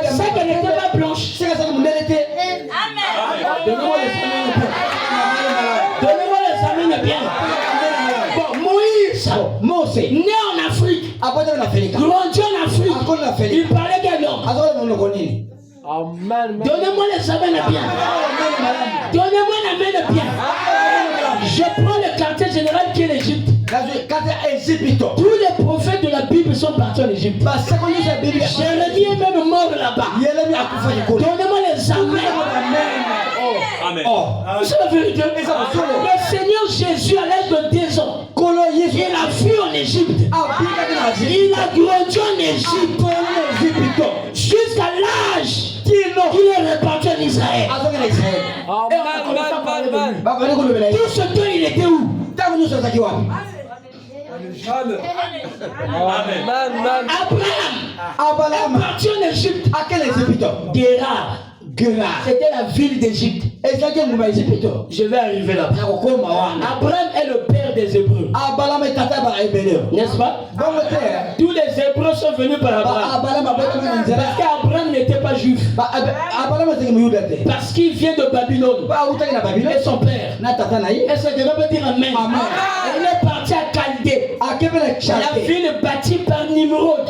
c'est qu'elle n'était pas blanche. Donnez-moi les amens bien. Bon, Moïse, né en Afrique, grandi en Afrique, il parlait quelle langue? Donnez-moi les amens bien. Donnez-moi l'amène bien. Je prends le quartier général qui est l'Égypte. Tous les prophètes de la Bible sont partis en Égypte. Jérémie est même mort là-bas. Donnez-moi les amens. Amen. C'est la vérité. Le Seigneur Jésus, à l'âge de 10 ans, il a fui en Égypte. Il a grandi en Égypte jusqu'à l'âge qu'il est réparti en Israël. Tout ce temps, il était où? Abraham est parti en Égypte. À quel Égypte? Guérard. C'était la ville d'Égypte. Je vais arriver là. Abraham est le père des Hébreux. N'est-ce pas? Tous les Hébreux sont venus par Abraham. Parce qu'Abraham n'était pas juif. Parce qu'il vient de Babylone. Et son père. Est-ce que quelqu'un peut dire amen? Il est parti à Chaldée. La ville bâtie par Nimrod.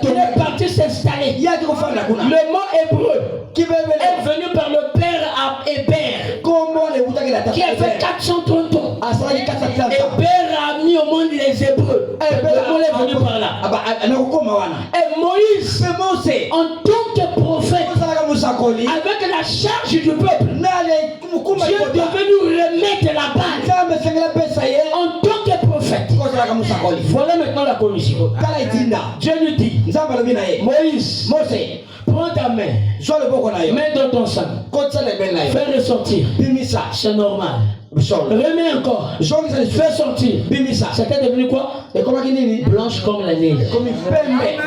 Il est parti s'installer. Le mot hébreu est venu par le père à Héber, qui a fait 430 ans. Héber a mis au monde les Hébreux. Le mot est venu par là. Et Moïse, en tant que prophète, avec la charge du peuple, Dieu devait nous remettre la balle. En tant que prophète, voilà maintenant la commission. Dieu lui dit, Moïse, prends ta main, mets dans ton sang, fais ressortir, c'est normal. Remets encore, fais sortir. C'était devenu quoi? Blanche comme la neige,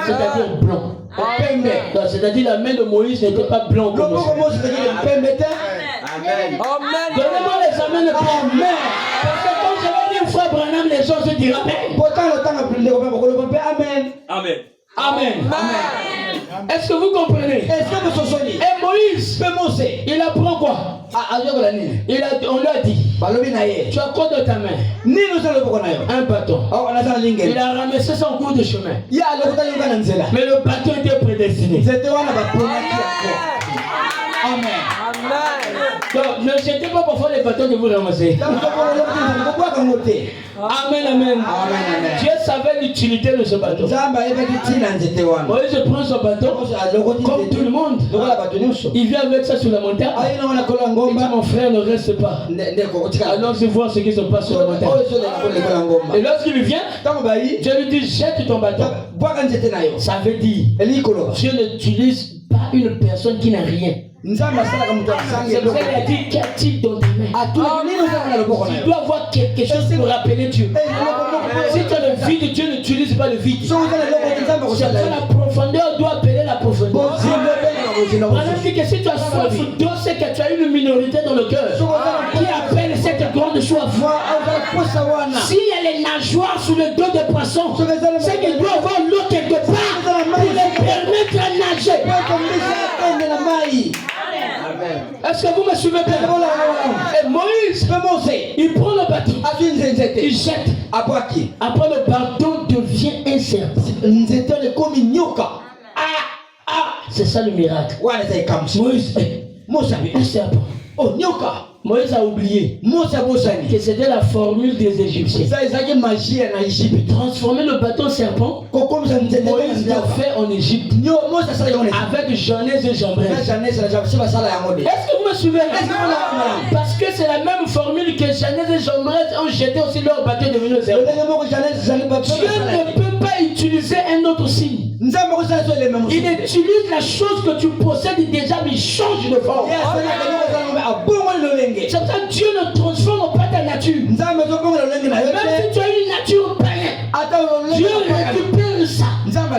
c'est-à-dire blanc. C'est-à-dire la main de Moïse n'était pas blanc comme Moïse. Amen. Donnez-moi les amens de Amen. Parce que quand je vais dire frère Branham, les gens se diront Amen. Amen. Est-ce que vous comprenez? Et Moïse, il apprend quoi? On lui a dit, tu as quoi dans ta main? Un bâton. Il a ramassé son cours de chemin. Mais le bâton était prédestiné. Amen. Donc, ne jetez pas parfois les bâtons que vous ramassez. Amen, amen. Dieu savait l'utilité de ce bâton. Moïse prend son bâton, comme tout le monde. Il vient avec ça sur la montagne. Il dit, mon frère ne reste pas. Alors je vois ce qui se passe sur la montagne. Et lorsqu'il vient, Dieu lui dit, jette ton bâton. Ça veut dire, Dieu n'utilise pas une personne qui n'a rien. C'est pour ça qu'il a dit, qu'a-t-il dans ta main? Tu dois avoir quelque chose pour rappeler Dieu. Si tu as le vide, Dieu n'utilise pas le vide. La profondeur doit appeler la profondeur. Madame dit que si tu as soif d'eau, c'est que tu as une minorité dans le cœur qui appelle cette grande soif. S'il y a les nageoires sous le dos des poissons, c'est qu'il doit avoir l'eau quelque part pour les permettre de nager. Est-ce que vous me suivez bien? Et Moïse, il prend le bâton, il jette. Après le bâton devient un serpent. C'est ça le miracle. Moïse, un serpent. Moïse a oublié que c'était la formule des Égyptiens. Transformer le bâton serpent, Moïse l'a fait en Égypte avec Janès et Jambres. Est-ce que vous me suivez? Parce que c'est la même formule que Janès et Jambres ont jeté aussi leur bâton devenu le serpent. Dieu ne peut pas utiliser un autre signe. Il utilise la chose que tu possèdes déjà, mais il change de forme. C'est pour ça que Dieu ne transforme pas ta nature. Même si tu as une nature païenne, Dieu récupère ça.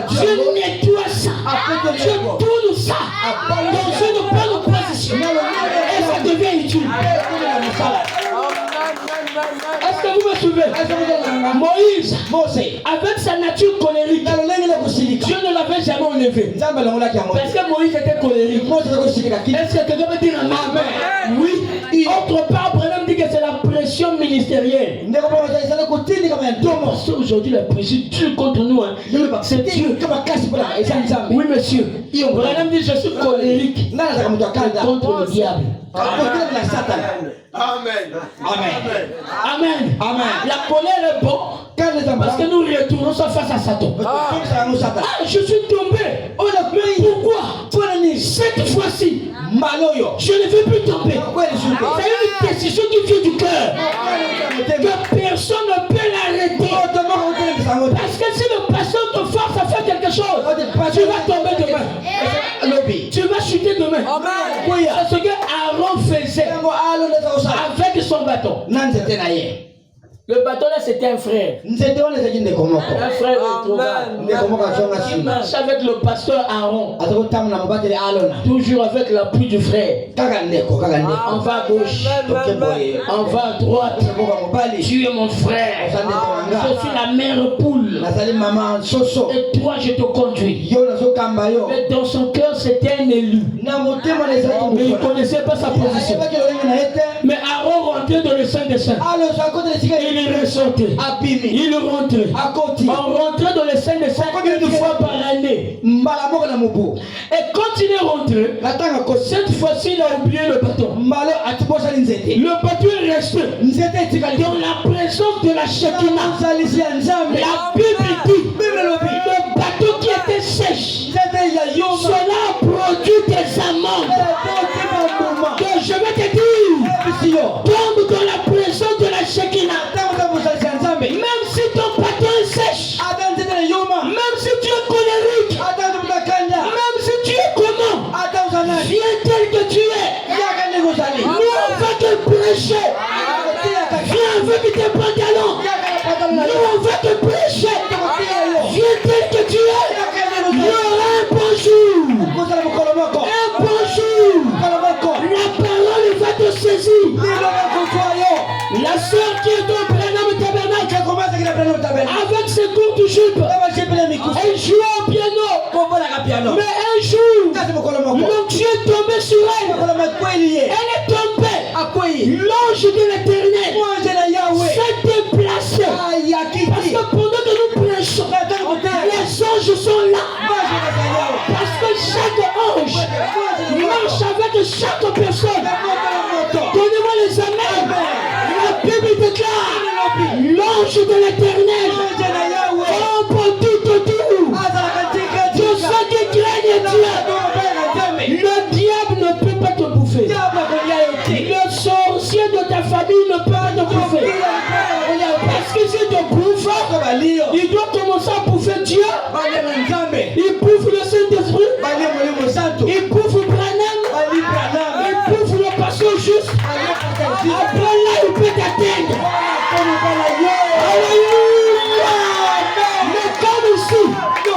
Dieu nettoie ça. Dieu tourne ça dans une bonne position. Et ça devient utile. Est-ce que vous me suivez? Moïse, avec sa nature colérique, Dieu ne l'avait jamais enlevé. Parce que Moïse était colérique. Est-ce que quelqu'un peut dire amen? Oui. Autre part, Branham dit que c'est la pression ministérielle. Aujourd'hui, la pression tue contre nous. C'est Dieu. Oui, monsieur. Branham dit je suis colérique contre le diable. Amen. Amen. La colère est bonne. Parce que nous retournons face à Satan. Je suis tombé. Pourquoi? Cette fois-ci, je ne veux plus tomber. C'est une décision qui vient du cœur. Que personne ne peut l'arrêter. Parce que si le pasteur te force à faire quelque chose, tu vas tomber demain. Tu vas chuter demain. C'est ce que Aaron faisait avec son bâton. Le bâton là c'était un frère. Un frère qui marche avec le pasteur Aaron. Toujours avec l'appui du frère. On va à gauche, on va à droite. Tu es mon frère. Je suis la mère poule. Et toi je te conduis. Mais dans son cœur c'était un élu. Mais il ne connaissait pas sa position. Mais Aaron rentrait dans le sein des saints. Il ressortait, il rentrait. On rentrait dans les scènes de saints une fois par année. Et quand il est rentré, cette fois-ci il a oublié le bâton. Le bâton est resté dans la présence de la Shekinah. La Bible dit le bâton qui était sèche, cela produit des amandes. Que je vais te dire, tombe dans la présence de la Shekinah. Même si ton bâton est sèche, même si tu es colérique, même si tu es comment, viens tel que tu es. Nous on va te prêcher. Viens avec tes pantalons. Nous on va te prêcher. Viens tel que tu es. Il y aura un bon jour. Un bon jour. La parole va te saisir. La soeur qui est au avec ses courtes jupes, elle jouait au piano. Mais un jour, mon Dieu est tombé sur elle. Elle est tombée. personnes. Donnez-moi les amens. La Bible déclare l'ange de l'Éternel pour tout autour. De ceux qui craignent Dieu. Le diable ne peut pas te bouffer. Le sorcier de ta famille ne peut pas te bouffer. Parce que s'il te bouffe, il doit commencer à bouffer Dieu. Il bouffe le Saint-Esprit. Il bouffe Branham. Il bouffe le pasteur juste. Après là, il peut t'atteindre. Alléluia. Mais comme ici, il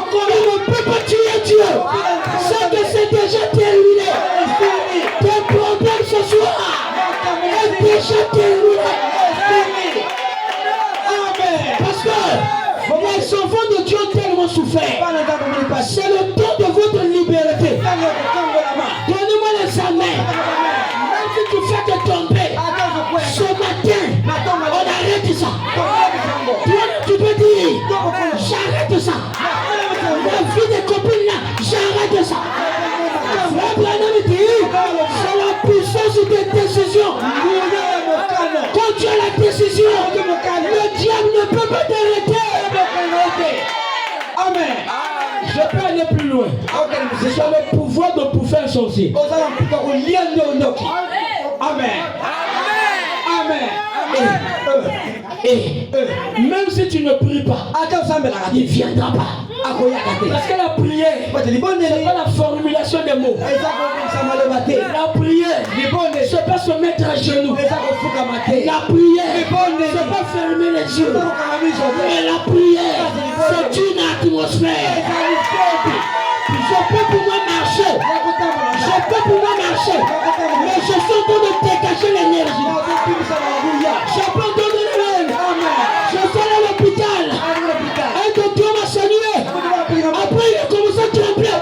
ne peut pas tuer Dieu. C'est que c'est déjà terminé. Tes problèmes ce soir est déjà terminé. Parce que les enfants de Dieu ont tellement souffert. C'est le temps de votre liberté. Donnez-moi les amens. Même si tu fais que tomber, ce matin, on arrête ça. Toi, tu peux dire, j'arrête ça. La vie des copines là, j'arrête ça. Frère Branham dit, c'est la puissance des décisions. Quand tu as la décision, le diable ne peut pas t'arrêter. Amen. Je peux aller plus loin. C'est le pouvoir de bouffer un sorcier. Amen. Amen. Et même si tu ne pries pas, il ne viendra pas. Parce que la prière, c'est pas la formulation des mots. La prière, c'est pas se mettre à genoux. La prière, c'est pas fermer les yeux. Mais la prière, c'est une atmosphère. Je peux pour moi marcher. Je peux pour moi marcher. Mais je suis en train de dégager l'énergie. Je peux donner le même. Je suis à l'hôpital. Un docteur m'a salué. Après, il a commencé à trembler.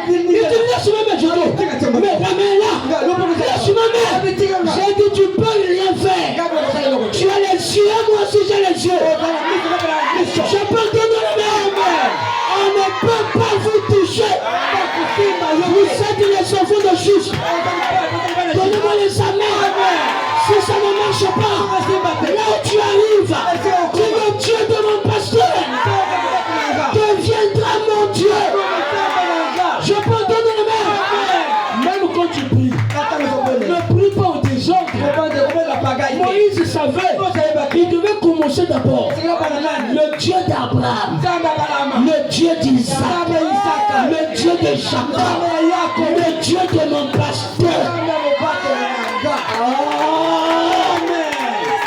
Il dit, laisse-moi mettre genoux. Mais la main là, laisse-moi mettre. J'ai dit, tu peux rien faire. Tu as les yeux, moi aussi j'ai les yeux. Je peux donner le même. On ne peut pas vous toucher. Vous êtes les enfants de juge. Donnez-moi les amens. Si ça ne marche pas, là où tu arrives, dis le Dieu de mon pasteur deviendra mon Dieu. Je peux donner le même. Même quand tu pries, ne prie pas au désordre. Moïse savait, il devait commencer d'abord. Le Dieu d'Abraham, le Dieu d'Isaac, le Dieu de Jacob, le Dieu de mon pasteur.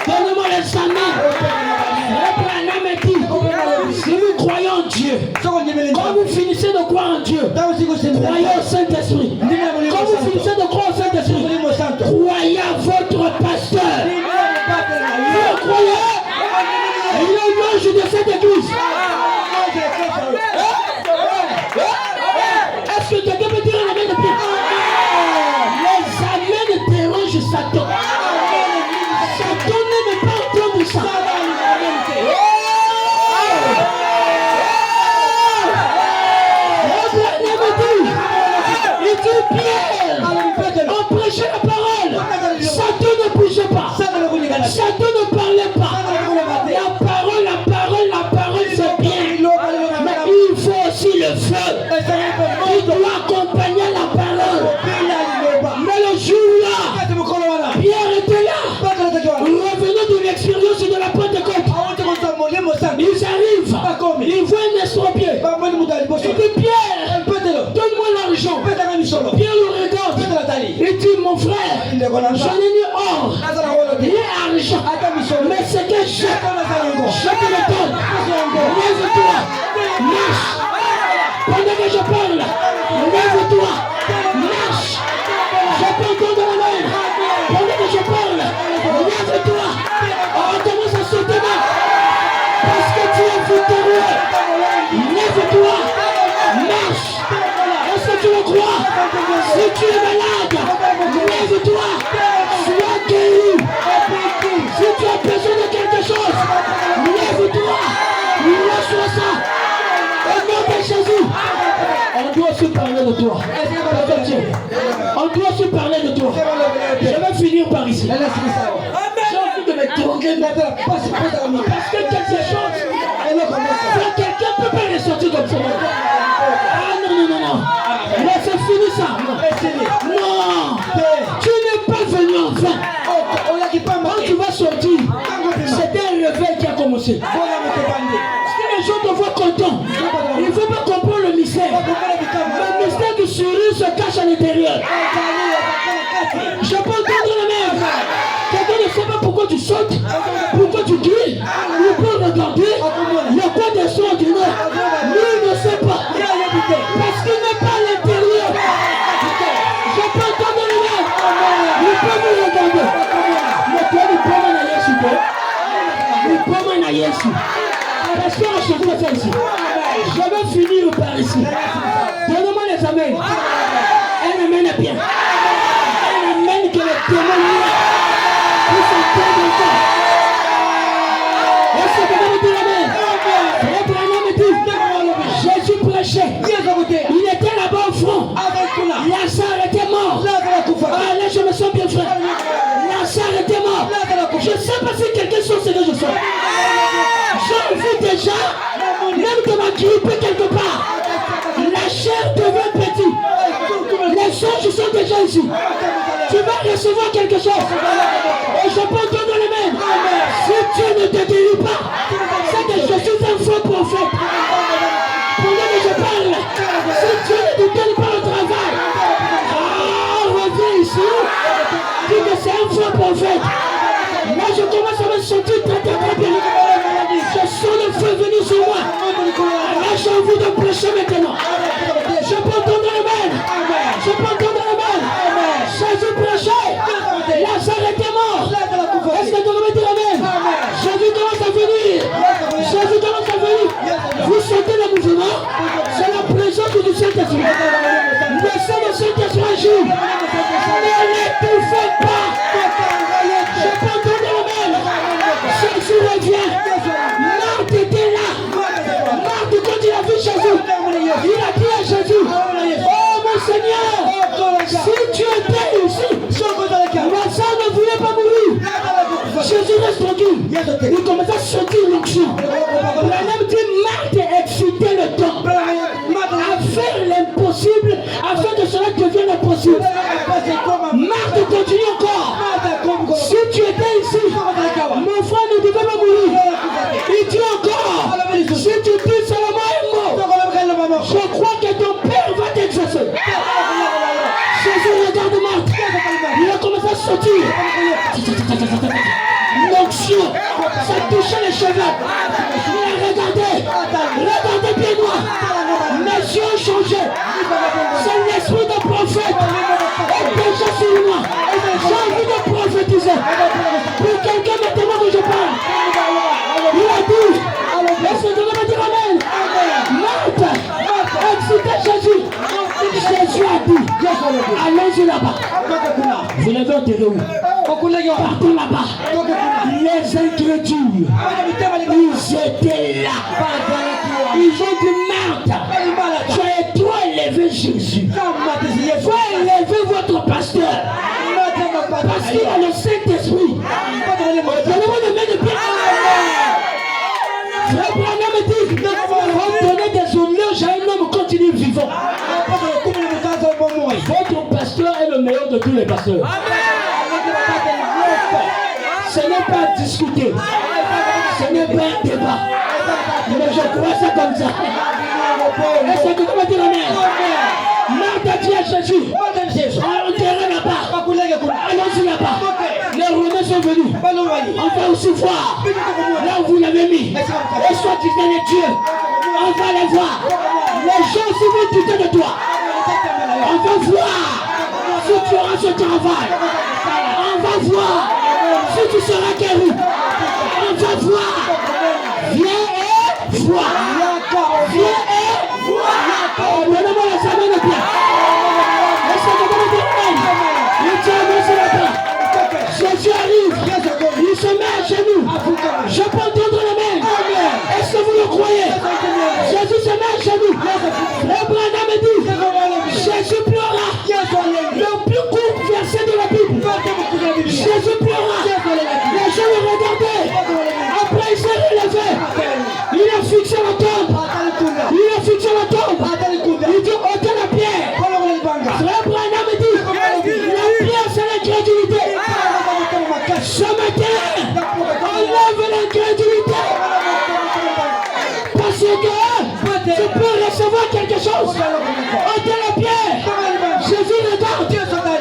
Donne-moi les amens. Abraham dit, si vous croyez en Dieu, quand vous finissez de croire en Dieu, croyez au Saint-Esprit. Quand vous finissez de croire au Saint-Esprit, croyez à votre pasteur. Vous croyez? Il est l'ange de cette église. Est-ce que quelqu'un peut dire un amen de pied? Les amens dérangent Satan. Satan n'aime pas entendre ça. Il dit Pierre, on prêchait la parole. Satan Parce que quelque chose, quelqu'un ne peut pas ressortir comme ça. Ah non. Là, c'est fini ça. Non. Tu n'es pas venu enfin. Quand tu vas sortir, c'est un réveil qui a commencé. Si les gens te voient content, il ne faut pas comprendre le mystère. Le mystère du sourire se cache à l'intérieur. Je peux entendre la même. Quelqu'un ne sait pas pourquoi tu sautes, pourquoi tu cries. Il peut regarder. Il y a quoi d'extraordinaire. Lui ne sait pas. Parce qu'il n'est pas à l'intérieur. Je peux entendre la même. Il peut me regarder. Mais toi, il peut m'en aller sur toi. Il peut m'en aller ici. Parce qu'on a chanté ça ici. Je vais finir par ici. Donnez-moi les amens. Un amen est bien. Un amen que le témoin pour se perdre le temps. Est-ce que vous avez dit l'amen? Jésus prêchait. Il était là-bas au front. Lazare était mort. Ah, là, je me sens bien, frère. Lazare était mort. Je ne sais pas si quelqu'un sait ce que je sens. J'ai vu déjà, même de ma grippe quelque part, la chair devient petite. Les songes sont déjà ici. Tu vas recevoir quelque chose. Et je peux entendre le même. Si Dieu ne te délivre pas, c'est que je suis un faux prophète. Pendant que je parle, si Dieu ne te donne pas le travail, reviens ici. Dis que c'est un faux prophète. Moi je commence à me sentir très bien. Je sens le feu venir sur moi. Là j'ai envie de prêcher maintenant. Je peux entendre le même. Je peux entendre le même. Jésus prêchait. Lazare était mort. Est-ce que tu veux dire amen? Jésus commence à venir. Jésus commence à venir. Vous sentez le mouvement? C'est la présence du Saint-Esprit. Le Saint-Esprit agit. Ne l'étouffez pas. Je peux entendre le même. Jésus revient. Marthe était là. Marthe, quand il a vu Jésus, il a dit à Jésus, oh mon Seigneur, si tu étais ici, ma soeur ne voulait pas mourir. Jésus reste tranquille. Il commence à sentir l'onction. La même dit, Marthe excitait le temps à faire l'impossible afin que cela devienne impossible. Marthe continue encore. Si tu étais ici, mon frère ne devait pas mourir. Il dit encore, si tu dis seulement un mot, je crois que ton père va t'exaucer. Jésus regarde Marthe. Il a commencé à sortir. L'onction, ça touchait les cheveux. Il a regardé. Regardez bien moi. Mes yeux ont changé. C'est l'esprit de prophète. Et déjà sur moi. J'ai envie de prophétiser. Pour quelqu'un maintenant que je parle. Il a dit. Est-ce que tu veux me dire amen? Marthe, excitez Jésus. Jésus a dit, allons-y là-bas. Vous l'avez enterré où? Partons là-bas. Les incrédules, ils étaient là. Ils ont dit, Marthe, soyez toi élever Jésus. Faut élever votre pasteur. Parce qu'il a le Saint-Esprit. Donnez-moi le main de pied. Frère Branham dit, faut donner des honneurs à un homme quand il est vivant. Votre pasteur est le meilleur de tous les pasteurs. Ce n'est pas à discuter. Ce n'est pas un débat. Mais je crois ça comme ça. Est-ce que tu peux me dire amen? Marthe a dit à Jésus, enterrez là-bas. Allons-y là-bas. Les Romains sont venus. On va aussi voir là où vous l'avez mis. Et soit disant les dieux, on va les voir. Les gens aussi vont douter de toi. On va voir si tu auras ce travail. On va voir si tu seras guéri. On va voir. Viens et vois. Viens et vois. Donnez-moi la semaine de bien. Est-ce que tu peux me dire amen? Il tient sur la table. Jésus arrive. Il se met à genoux. Je peux entendre la main. Est-ce que vous le croyez? Jésus se met à genoux. Le Branham dit, Jésus pleura. Le plus court verset de la Bible. Jésus pleura. Les gens le regardaient. Ce matin, enlève l'incrédulité. Parce que tu peux recevoir quelque chose. Ôte la pierre. Jésus regarde.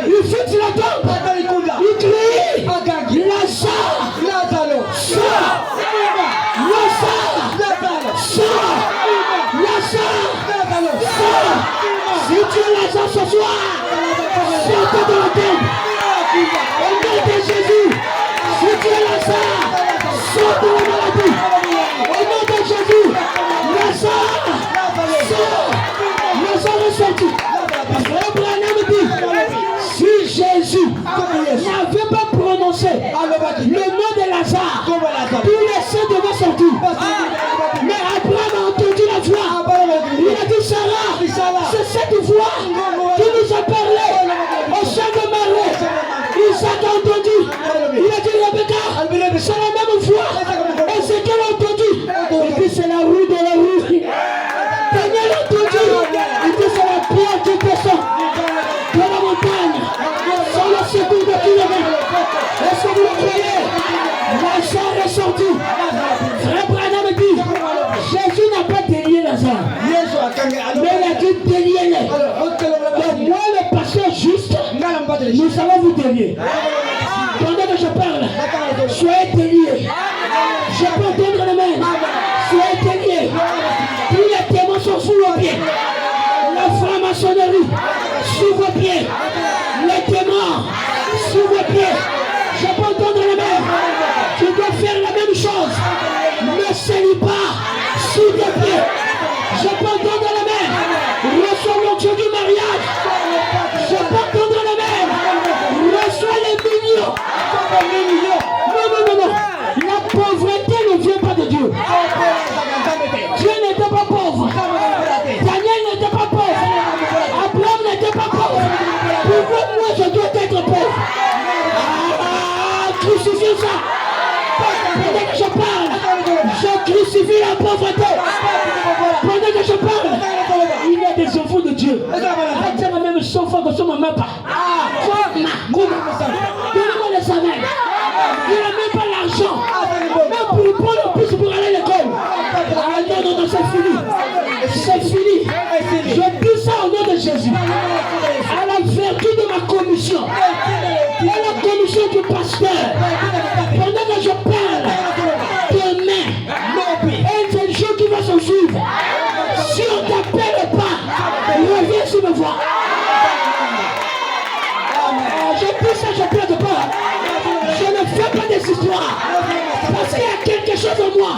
Il fixe la tombe. Il crie. Lazare. Sors. Si tu es Lazare ce soir, sortez de la tombe. Au nom de Jésus. Si tu es Lazare, sors de la maladie. Au nom de Jésus. Lazare, sors. Lazare est sorti. Abraham dit, si Jésus n'avait pas prononcé le nom de Lazare, tous les saints devaient sortir. Mais Abraham a entendu la voix. Il a dit, Sarah, c'est cette voix qui nous a parlé au sein de Marie. Isaac a entendu. Il a dit, Rebecca, c'est la même voix. Et ce qu'elle a entendu, il dit, c'est la rue de la rue. Daniel a entendu. Il dit, c'est la pierre qui descend de la montagne. Sans le secours de kilomètres. Est-ce que vous le croyez? Lazare est sorti. Frère Branham dit, Jésus n'a pas délié Lazare. Mais il a dit déliez-les. Donc moi le pasteur juste, nous allons vous délier. Pendant que je parle, soyez déliés. Je peux entendre les mains. Soyez déliés. Tous les témoins sont sous vos pieds. La franc-maçonnerie sous vos pieds. Les témoins sous vos pieds. Je peux entendre les mains. Tu dois faire la même chose. Ne salis pas sous tes pieds. Je peux entendre les mains. Reçois l'onction du mariage. Je peux entendre les mains. Reçois les millions. Non. La pauvreté ne vient pas de Dieu. Dieu n'était pas pauvre. Daniel n'était pas pauvre. Abraham n'était pas pauvre. Pourquoi moi je dois être pauvre? Crucifie ça. Pendant que je parle, je crucifie la pauvreté. Pendant que je parle, il y a des enfants de Dieu. Regarde la même chose que ce moment pas. Donnez-moi les amènes. Il n'a même pas l'argent. Même pour prendre le bus pour aller à l'école. Non, c'est fini. C'est fini. Je dis ça au nom de Jésus. À la vertu de ma commission. À la commission du pasteur. Pendant que je parle, demain, un jour qui va s'en suivre. Si on ne t'appelle pas, reviens sur me voir. Je dis ça, je ne plaide pas. Je ne fais pas des histoires. Parce qu'il y a quelque chose en moi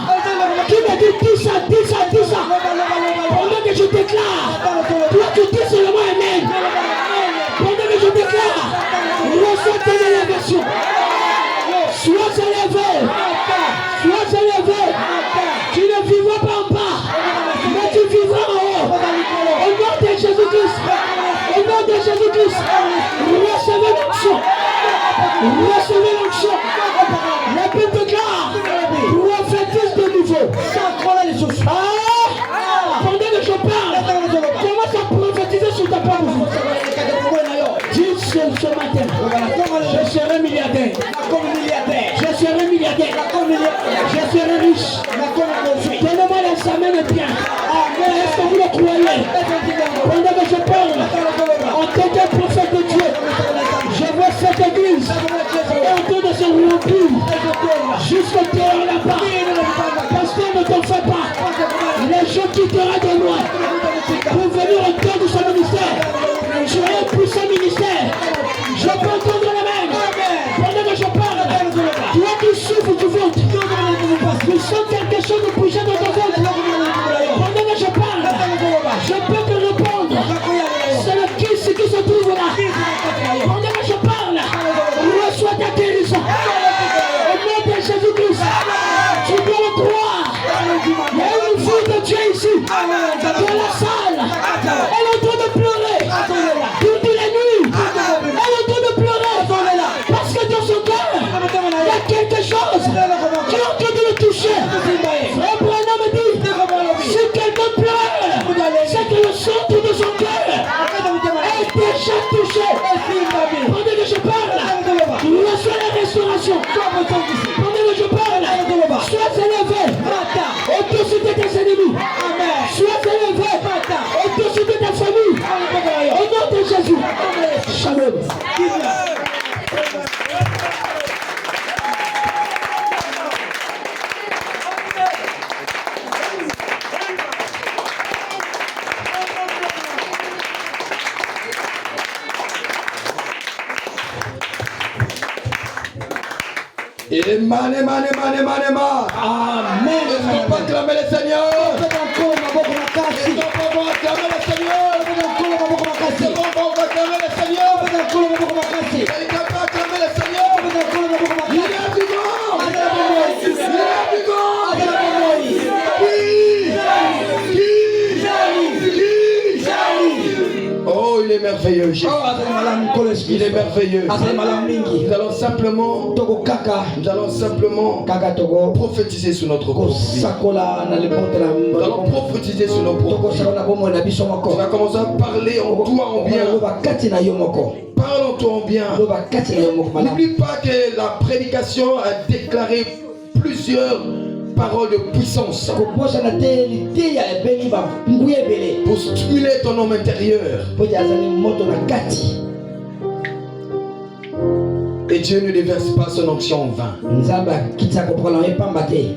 qui me dit dis ça. Pendant que je déclare, toi tu dis seulement amen. Pendant que je déclare, reçois ton élévation. Sois élevé. Tu ne vivras pas en bas, mais tu vivras en haut. Au nom de Jésus-Christ. Recevez l'onction. La Bible déclare, prophétise de nouveau. Pendant que je parle, commence à prophétiser sur ta propre vie. Dis ce matin, je serai milliardaire. Je serai riche. Donnez-moi les amènes bien. Est-ce que vous le croyez? Pendant que je parle, en tant que prophète de Dieu, je vois cette église en train de se remplir jusqu'au terrain là-bas. Pasteur, ne t'en fais pas. Les gens quitteront de loin pour venir entendre son ministère. Tu as un puissant ministère. Je peux entendre la main. Pendant que je parle, toi qui souffres du ventre, tu sens quelque chose de bouger dans ton ventre. Pendant que je parle, je peux te répondre. C'est le Christ qui se trouve là. Pendant que je parle, reçois ta guérison. Au nom de Jésus-Christ, tu dois le croire. Il y a une fille de Dieu ici, dans la salle. Elle est en train de pleurer. Toutes les nuits, elle est en train de pleurer. Parce que dans son cœur, il y a quelque chose qui est en train de le toucher. Frère Branham me dit, si quelqu'un pleure, c'est que le centre de son cœur est déjà touché. Pendant que je parle, reçois la restauration. Amen. Amen. Est-ce qu'on peut acclamer le Seigneur? Est-ce qu'on peut acclamer le Seigneur? Est-ce qu'on peut acclamer le Seigneur? Quelqu'un peut acclamer le Seigneur? Il est vivant! Il est vivant! Oh, il est merveilleux. Il est merveilleux. Nous allons simplement prophétiser sur notre corps. Nous allons prophétiser sur nos corps. On va commencer à parler en toi en bien. Parle en toi en bien. N'oublie pas que la prédication a déclaré plusieurs paroles de puissance pour stimuler ton homme intérieur. Et Dieu ne déverse pas son onction en vain.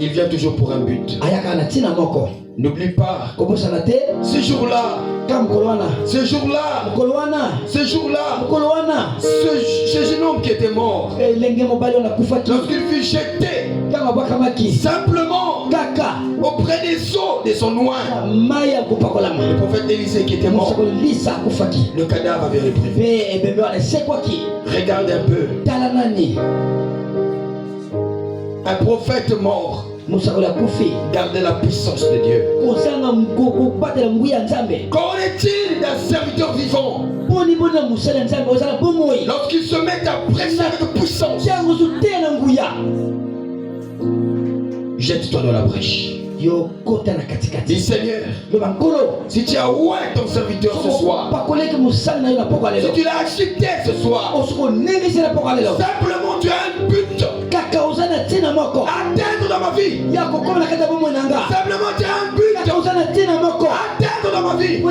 Il vient toujours pour un but. N'oublie pas, ce jour-là, ce jeune homme qui était mort, lorsqu'il fut jeté simplement auprès des eaux de son oin, le prophète Élisée qui était mort, le cadavre avait repris. Regarde un peu. Un prophète mort gardez la puissance de Dieu. Qu'en est-il d'un serviteur vivant? Lorsqu'il se met à prêcher avec puissance, jette-toi dans la brèche. Dis Seigneur, si tu as oint ton serviteur ce soir, si tu l'as accepté ce soir, simplement tu as un but atteindre dans ma vie. Simplement tu as un but atteindre dans ma vie.